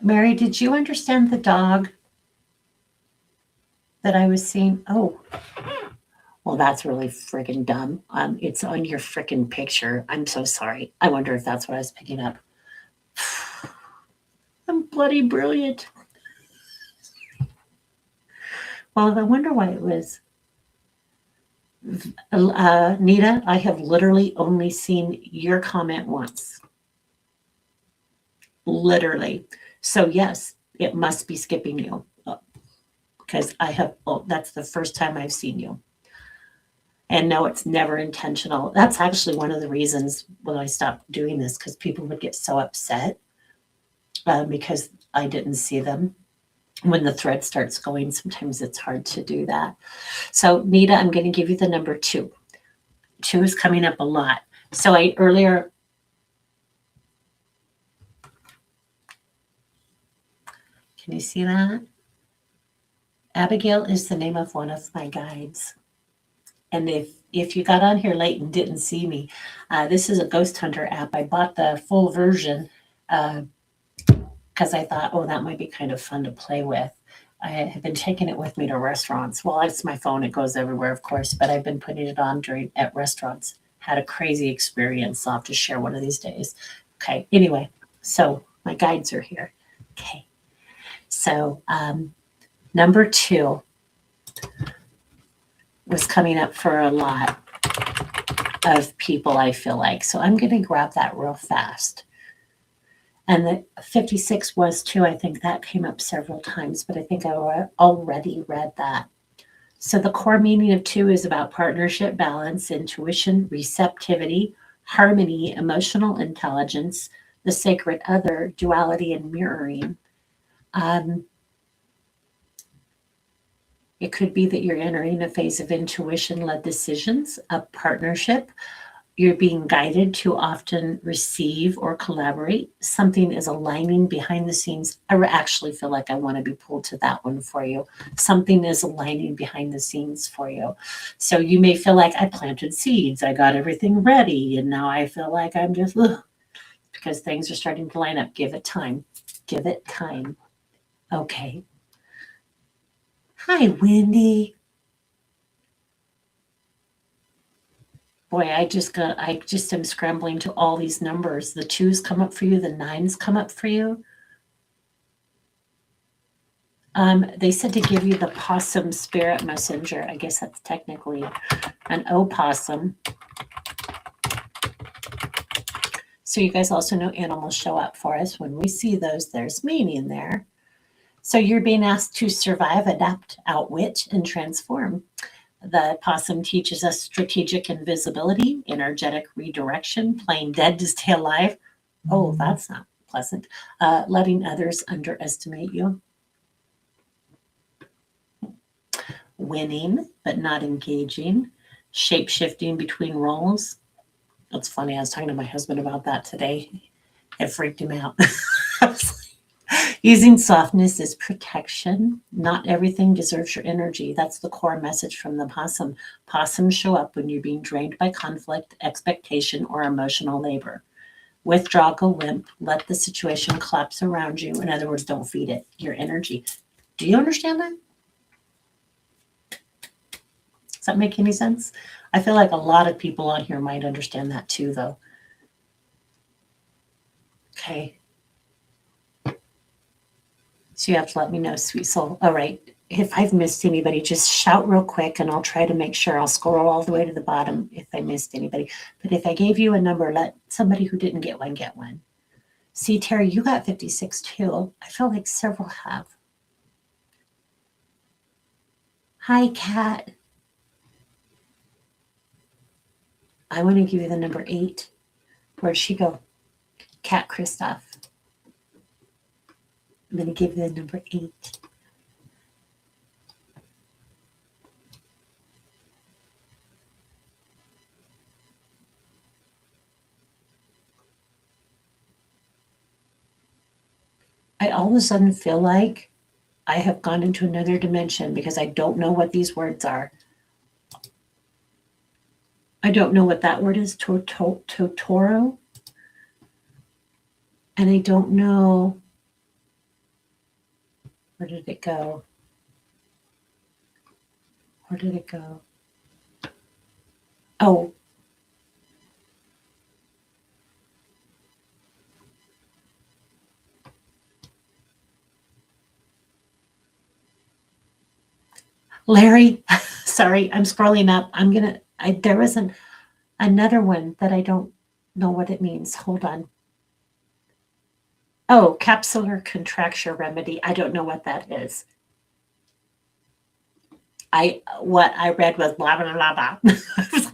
Mary, did you understand the dog that I was seeing? Oh, well, that's really friggin' dumb. It's on your frickin' picture. I'm so sorry. I wonder if that's what I was picking up. I'm bloody brilliant. Well, I wonder why it was. Nita, I have literally only seen your comment once. Literally. So yes, it must be skipping you because that's the first time I've seen you. And no, it's never intentional. That's actually one of the reasons when I stopped doing this, because people would get so upset because I didn't see them. When the thread starts going, sometimes it's hard to do that. So, Nita, I'm going to give you the number 2. 2 is coming up a lot. So, I earlier, can you see that? Abigail is the name of one of my guides. And if you got on here late and didn't see me, this is a ghost hunter app. I bought the full version because I thought, oh, that might be kind of fun to play with. I have been taking it with me to restaurants. Well, it's my phone; it goes everywhere, of course. But I've been putting it on at restaurants. Had a crazy experience. I'll have to share one of these days. Okay. Anyway, so my guides are here. Okay. So number 2 was coming up for a lot of people, I feel like. So I'm going to grab that real fast. And the 56 was too. I think that came up several times, but I think I already read that. So the core meaning of 2 is about partnership, balance, intuition, receptivity, harmony, emotional intelligence, the sacred other, duality, and mirroring. It could be that you're entering a phase of intuition-led decisions, a partnership. You're being guided to often receive or collaborate. Something is aligning behind the scenes. I actually feel like I want to be pulled to that one for you. Something is aligning behind the scenes for you. So you may feel like I planted seeds, I got everything ready, and now I feel like I'm just, because things are starting to line up. Give it time. Give it time. Okay. Hi, Wendy. Boy, I just am scrambling to all these numbers. The 2s come up for you, the 9s come up for you. They said to give you the possum spirit messenger. I guess that's technically an opossum. So you guys also know animals show up for us. When we see those, there's meaning there. So you're being asked to survive, adapt, outwit, and transform. The possum teaches us strategic invisibility, energetic redirection, playing dead to stay alive. Oh, that's not pleasant. Letting others underestimate you. Winning, but not engaging. Shape shifting between roles. It's funny, I was talking to my husband about that today. It freaked him out. Using softness is protection. Not everything deserves your energy. That's the core message from the possum. Possums show up when you're being drained by conflict, expectation, or emotional labor. Withdraw, go limp, let the situation collapse around you. In other words, don't feed it your energy. Do you understand that? Does that make any sense? I feel like a lot of people on here might understand that too, though. Okay. So you have to let me know, sweet soul. All right. If I've missed anybody, just shout real quick and I'll try to make sure. I'll scroll all the way to the bottom if I missed anybody. But if I gave you a number, let somebody who didn't get one get one. See, Terry, you got 56 too. I feel like several have. Hi, Kat. I want to give you the number 8. Where'd she go? Kat Christoph. I'm going to give you the number 8. I all of a sudden feel like I have gone into another dimension because I don't know what these words are. I don't know what that word is, Totoro. And I don't know, where did it go? Where did it go? Oh. Larry, sorry, I'm scrolling up. There was another one that I don't know what it means. Hold on. Oh, capsular contracture remedy. I don't know what that is. What I read was blah, blah, blah, blah.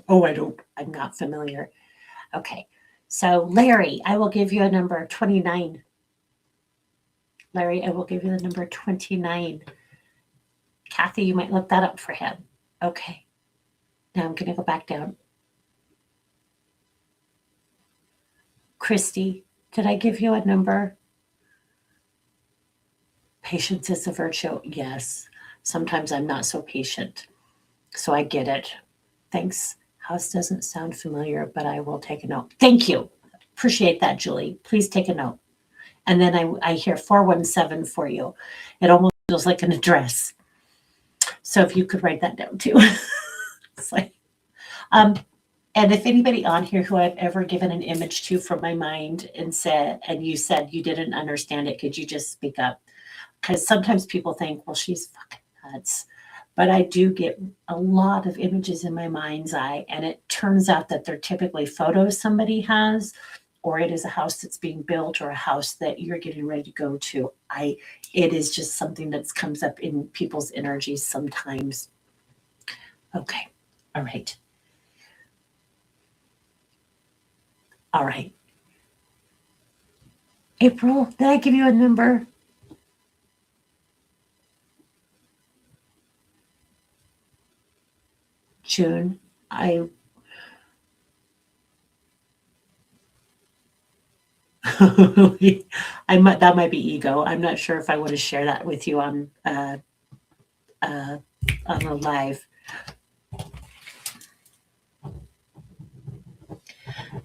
Oh, I'm not familiar. Okay. So Larry, I will give you a number 29. Larry, I will give you the number 29. Kathy, you might look that up for him. Okay. Now I'm going to go back down. Christy, did I give you a number? Patience is a virtue. Yes. Sometimes I'm not so patient. So I get it. Thanks. House doesn't sound familiar, but I will take a note. Thank you. Appreciate that, Julie. Please take a note. And then I hear 417 for you. It almost feels like an address. So if you could write that down too. It's like, um, and if anybody on here who I've ever given an image to from my mind and you said you didn't understand it, could you just speak up? Because sometimes people think, well, she's fucking nuts. But I do get a lot of images in my mind's eye, and it turns out that they're typically photos somebody has, or it is a house that's being built, or a house that you're getting ready to go to. It is just something that comes up in people's energies sometimes. Okay, all right. All right. April, did I give you a number? June, I that might be ego. I'm not sure if I want to share that with you uh, on a live.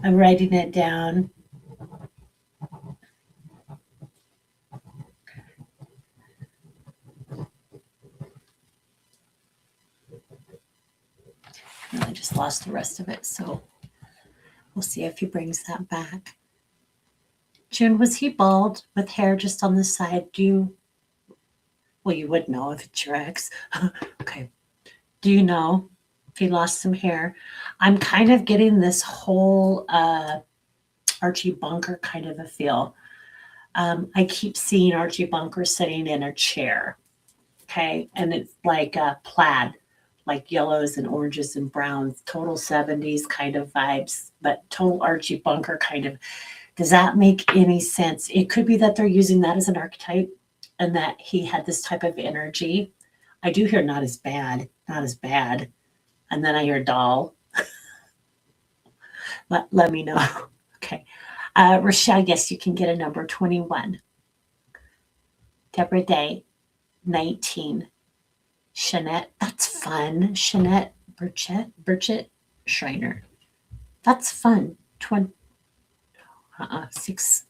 I'm writing it down. I just lost the rest of it, so we'll see if he brings that back. June, was he bald with hair just on the side? Well, you would know if it's your ex. Okay. Do you know if he lost some hair? I'm kind of getting this whole Archie Bunker kind of a feel. I keep seeing Archie Bunker sitting in a chair. Okay. And it's like plaid, like yellows and oranges and browns, total 70s kind of vibes, but total Archie Bunker kind of. Does that make any sense? It could be that they're using that as an archetype and that he had this type of energy. I do hear not as bad, not as bad. And then I hear doll. Let me know. Okay. Rochelle, yes, you can get a number 21. Deborah Day, 19. Shanette, that's fun. Shanette Burchett Schreiner. That's fun. 6.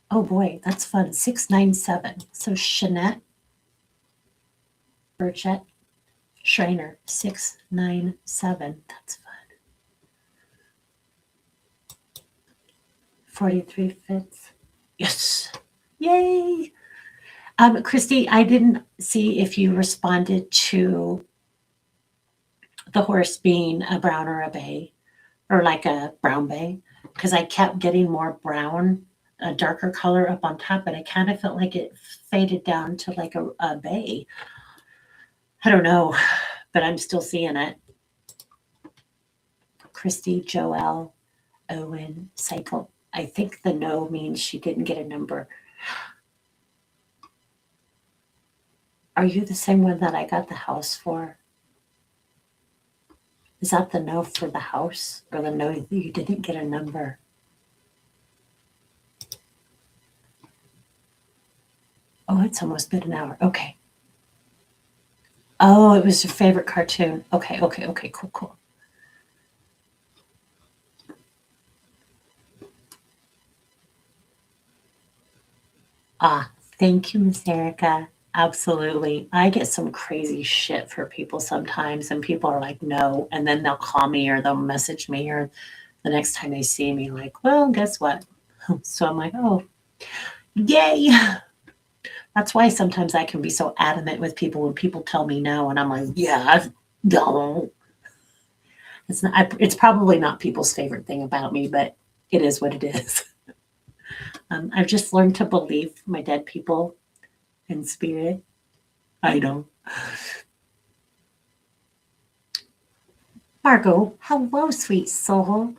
Oh boy, that's fun. 697. So Shanette Burchett Schreiner, 697. That's fun. 43 fits. Yes. Yay. Christy, I didn't see if you responded to the horse being a brown or a bay, or like a brown bay, because I kept getting more brown, a darker color up on top, but I kind of felt like it faded down to like a bay. I don't know, but I'm still seeing it. Christy, Joelle, Owen, Cycle. I think the no means she didn't get a number. Are you the same one that I got the house for? Is that the no for the house or the no you didn't get a number? Oh, it's almost been an hour. Okay. Oh, it was your favorite cartoon. Okay, cool. Ah, thank you, Miss Erica. Absolutely. I get some crazy shit for people sometimes, and people are like, no. And then they'll call me or they'll message me, or the next time they see me, like, well, guess what? So I'm like, oh, yay. That's why sometimes I can be so adamant with people when people tell me no, and I'm like, yeah, don't. It's probably not people's favorite thing about me, but it is what it is. I've just learned to believe my dead people in spirit. I know. Margot, hello, sweet soul.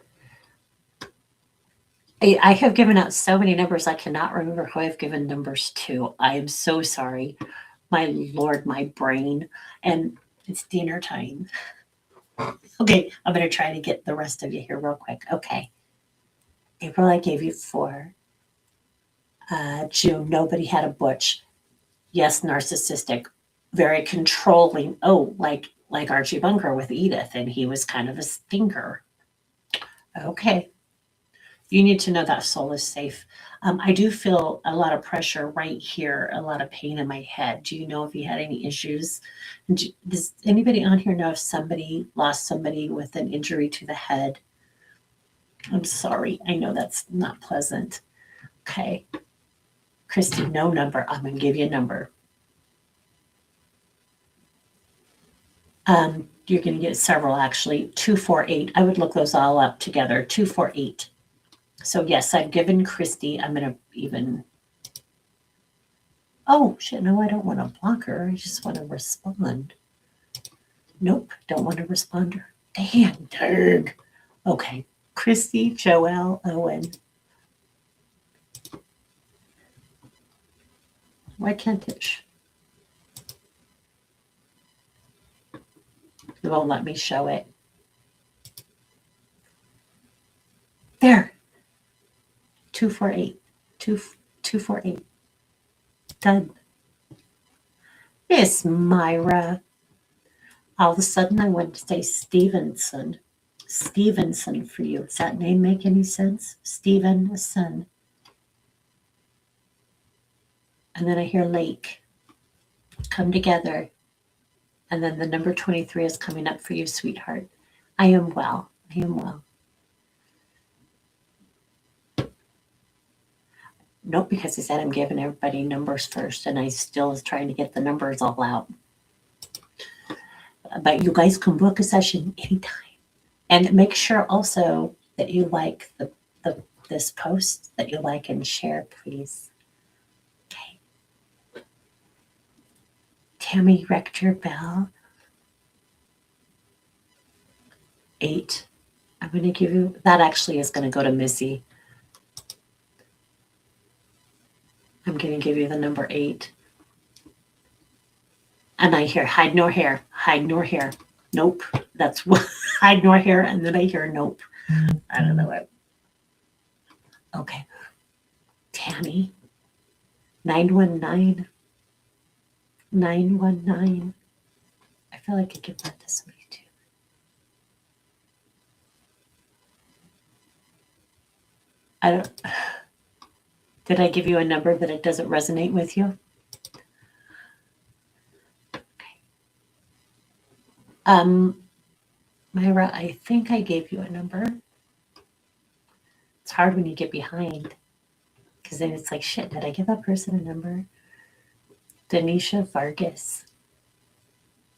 I have given out so many numbers, I cannot remember who I've given numbers to. I am so sorry. My Lord, my brain. And it's dinner time. Okay, I'm going to try to get the rest of you here real quick. Okay. April, I gave you 4. June, nobody had a butch. Yes, narcissistic, very controlling. Oh, like Archie Bunker with Edith, and he was kind of a stinker. Okay, you need to know that soul is safe. I do feel a lot of pressure right here, a lot of pain in my head. Do you know if you had any issues? Does anybody on here know if somebody lost somebody with an injury to the head? I'm sorry. I know that's not pleasant. Okay. Christy, no number. I'm going to give you a number. You're going to get several actually. 248. I would look those all up together. 248. So yes, I've given Christy. I'm going to even. Oh shit! No, I don't want to block her. I just want to respond. Nope, don't want to respond to her. Damn, Dirg. Okay, Christy, Joelle, Owen. Why can't it? It won't let me show it. There. 248. 248. Done. Miss Myra. All of a sudden, I went to say Stevenson. Stevenson for you. Does that name make any sense? Stevenson. And then I hear Lake. Come together. And then the number 23 is coming up for you, sweetheart. I am well. I am well. Nope, because he said I'm giving everybody numbers first, and I still is trying to get the numbers all out. But you guys can book a session anytime. And make sure also that you like this post, that you like and share, please. Okay. Tammy Rector Bell. 8. I'm going to give you, that actually is going to go to Missy. I'm going to give you the number 8. And I hear hide nor hair, hide nor hair. Nope. That's what hide nor hair. And then I hear nope. I don't know what. Okay. Tammy. 919. 919. I feel like I give that to somebody too. I don't. Did I give you a number that it doesn't resonate with you? Myra, I think I gave you a number. It's hard when you get behind, because then it's like, shit, did I give that person a number? Denisha Vargas,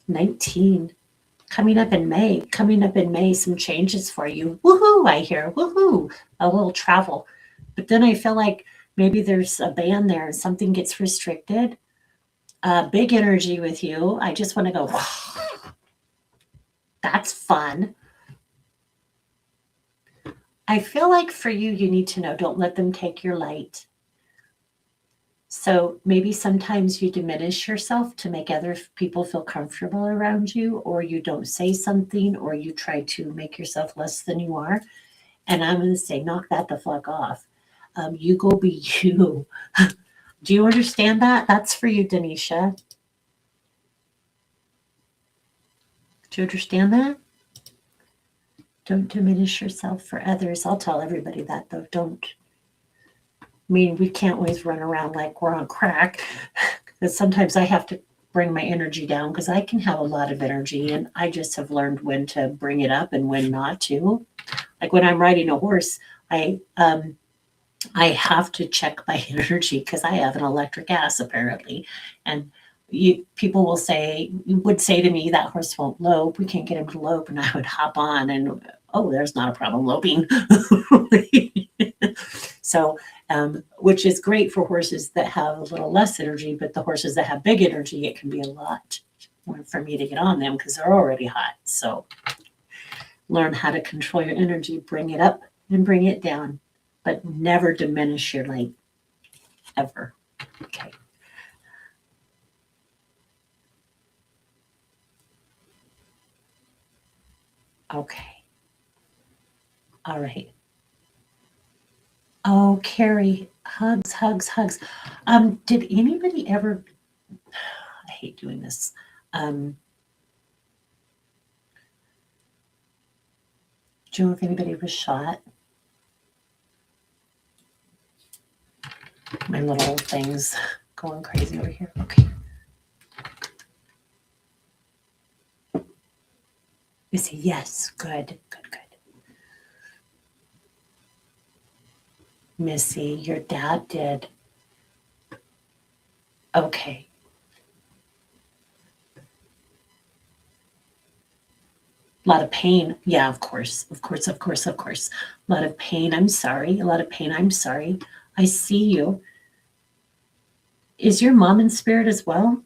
19. Coming up in May, some changes for you. Woohoo, I hear, woohoo, a little travel. But then I feel like maybe there's a ban there and something gets restricted. Big energy with you. I just want to go, that's fun. I feel like for you, you need to know, don't let them take your light. So maybe sometimes you diminish yourself to make other people feel comfortable around you, or you don't say something, or you try to make yourself less than you are. And I'm going to say, knock that the fuck off. You go be you. Do you understand that? That's for you, Denisha. Do you understand that? Don't diminish yourself for others. I'll tell everybody that, though. Don't. I mean, we can't always run around like we're on crack. Because sometimes I have to bring my energy down, because I can have a lot of energy, and I just have learned when to bring it up and when not to. Like when I'm riding a horse, I have to check my energy, because I have an electric ass apparently. And people would say to me, that horse won't lope. We can't get him to lope. And I would hop on and, oh, there's not a problem loping. So, which is great for horses that have a little less energy, but the horses that have big energy, it can be a lot for me to get on them, because they're already hot. So learn how to control your energy, bring it up and bring it down. but never diminish your light ever. Okay. Okay. All right. Oh, Carrie, hugs, hugs, hugs. Did anybody ever, I hate doing this. Um, do you know if anybody was shot? My little thing's going crazy over here. Okay. You see, yes, good, good, good. Missy, your dad did. Okay. A lot of pain. Yeah, of course, of course, of course, of course. A lot of pain. I'm sorry. A lot of pain. I'm sorry. I see you. Is your mom in spirit as well?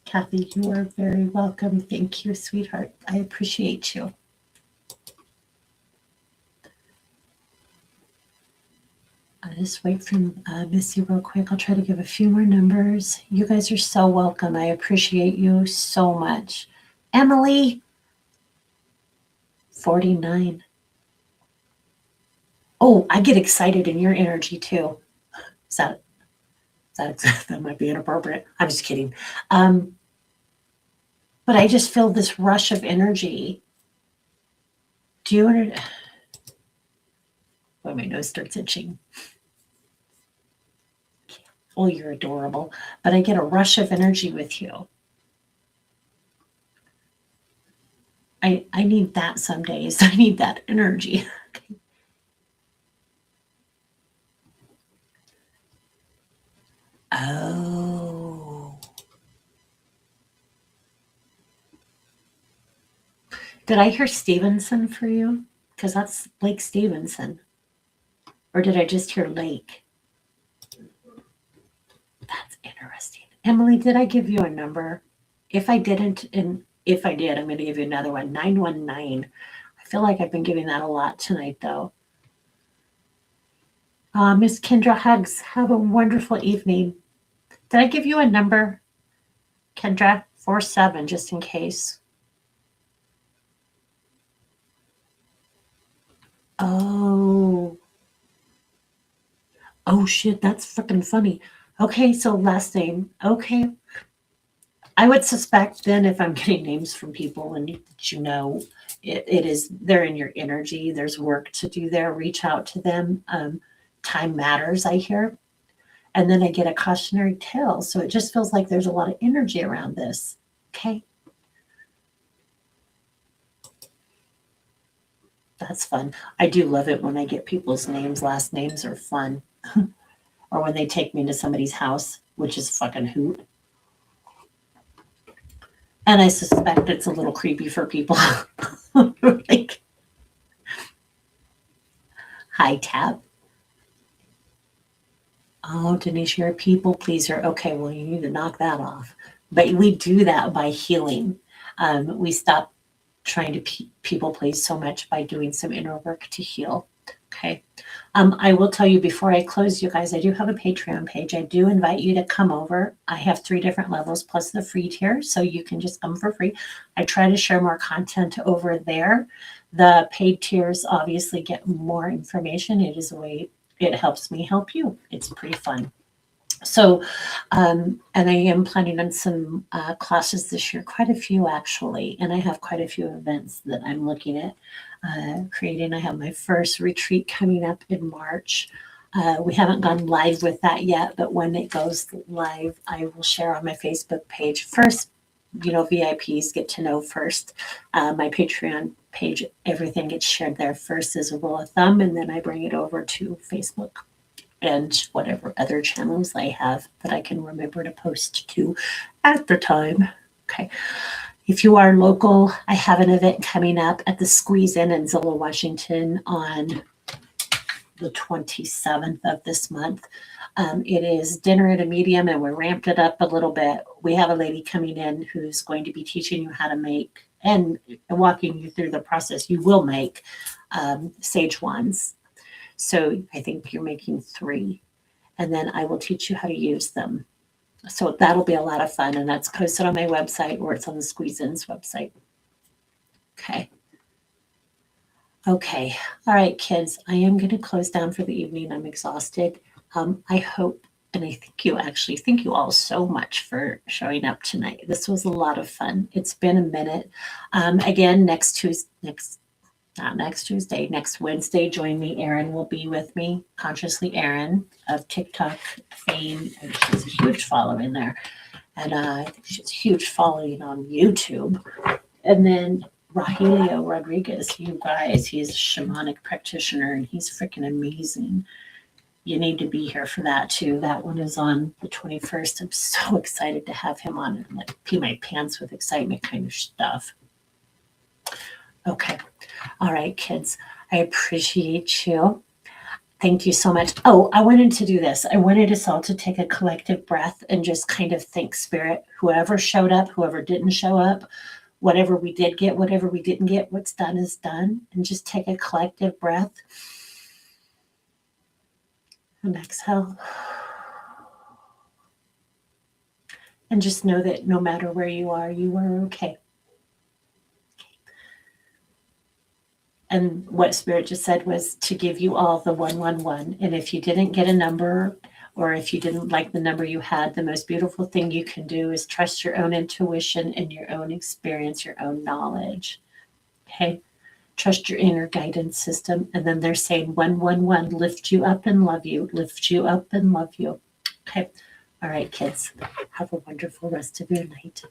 Kathy, you are very welcome. Thank you, sweetheart. I appreciate you. I'll just wait for Missy real quick. I'll try to give a few more numbers. You guys are so welcome. I appreciate you so much. Emily, 49. Oh, I get excited in your energy too. Is that that might be inappropriate? I'm just kidding. But I just feel this rush of energy. Do you understand? Well, my nose starts itching. Oh, you're adorable. But I get a rush of energy with you. I need that some days. I need that energy. Okay. Oh. Did I hear Stevenson for you? Because that's Lake Stevenson. Or did I just hear Lake? That's interesting. Emily, did I give you a number? If I didn't, and if I did, I'm going to give you another one 919. I feel like I've been giving that a lot tonight, though. Miss Kendra Hugs, have a wonderful evening. Did I give you a number, Kendra? 47, just in case. Oh. Oh shit, that's freaking funny. Okay, so last name. Okay. I would suspect then if I'm getting names from people and you know it is they're in your energy, there's work to do there, reach out to them. Time matters, I hear. And then I get a cautionary tale. So it just feels like there's a lot of energy around this. Okay. That's fun. I do love it when I get people's names. Last names are fun. Or when they take me to somebody's house, which is fucking hoot. And I suspect it's a little creepy for people. Like, hi, Tab. Oh, Denise, you're a people pleaser. Okay, well, you need to knock that off. But we do that by healing. We stop trying to people please so much by doing some inner work to heal. Okay. I will tell you before I close, you guys, I do have a Patreon page. I do invite you to come over. I have 3 different levels plus the free tier, so you can just come for free. I try to share more content over there. The paid tiers obviously get more information. It is a way, it helps me help you. It's pretty fun. So, and I am planning on some classes this year, quite a few actually, and I have quite a few events that I'm looking at creating. I have my first retreat coming up in March. We haven't gone live with that yet, but when it goes live, I will share on my Facebook page. First, you know, VIPs get to know first. My Patreon page, everything gets shared there first as a rule of thumb, and then I bring it over to Facebook and whatever other channels I have that I can remember to post to at the time. Okay. If you are local, I have an event coming up at the Squeeze In Zillow, Washington on the 27th of this month. It is dinner at a medium, and we ramped it up a little bit. We have a lady coming in who's going to be teaching you how to make and walking you through the process. You will make sage wands. So I think you're making 3, and then I will teach you how to use them. So that'll be a lot of fun, and that's posted on my website, or it's on the Squeeze-Ins website. Okay. Okay. All right, kids. I am going to close down for the evening. I'm exhausted. I hope, and I thank you all so much for showing up tonight. This was a lot of fun. It's been a minute. Again, next Wednesday, join me. Erin will be with me. Consciously Erin of TikTok fame. And she has a huge following there. And I think she has a huge following on YouTube. And then Rogelio Rodriguez, you guys, he's a shamanic practitioner and he's freaking amazing. You need to be here for that too. That one is on the 21st. I'm so excited to have him on and like pee my pants with excitement kind of stuff. Okay. All right, kids. I appreciate you. Thank you so much. Oh, I wanted to do this. I wanted us all to take a collective breath and just kind of thank spirit, whoever showed up, whoever didn't show up, whatever we did get, whatever we didn't get, what's done is done. And just take a collective breath. And exhale. And just know that no matter where you are okay. And what Spirit just said was to give you all the 111. And if you didn't get a number, or if you didn't like the number you had, the most beautiful thing you can do is trust your own intuition and your own experience, your own knowledge. Okay? Trust your inner guidance system. And then they're saying 111, lift you up and love you, lift you up and love you. Okay. All right, kids. Have a wonderful rest of your night.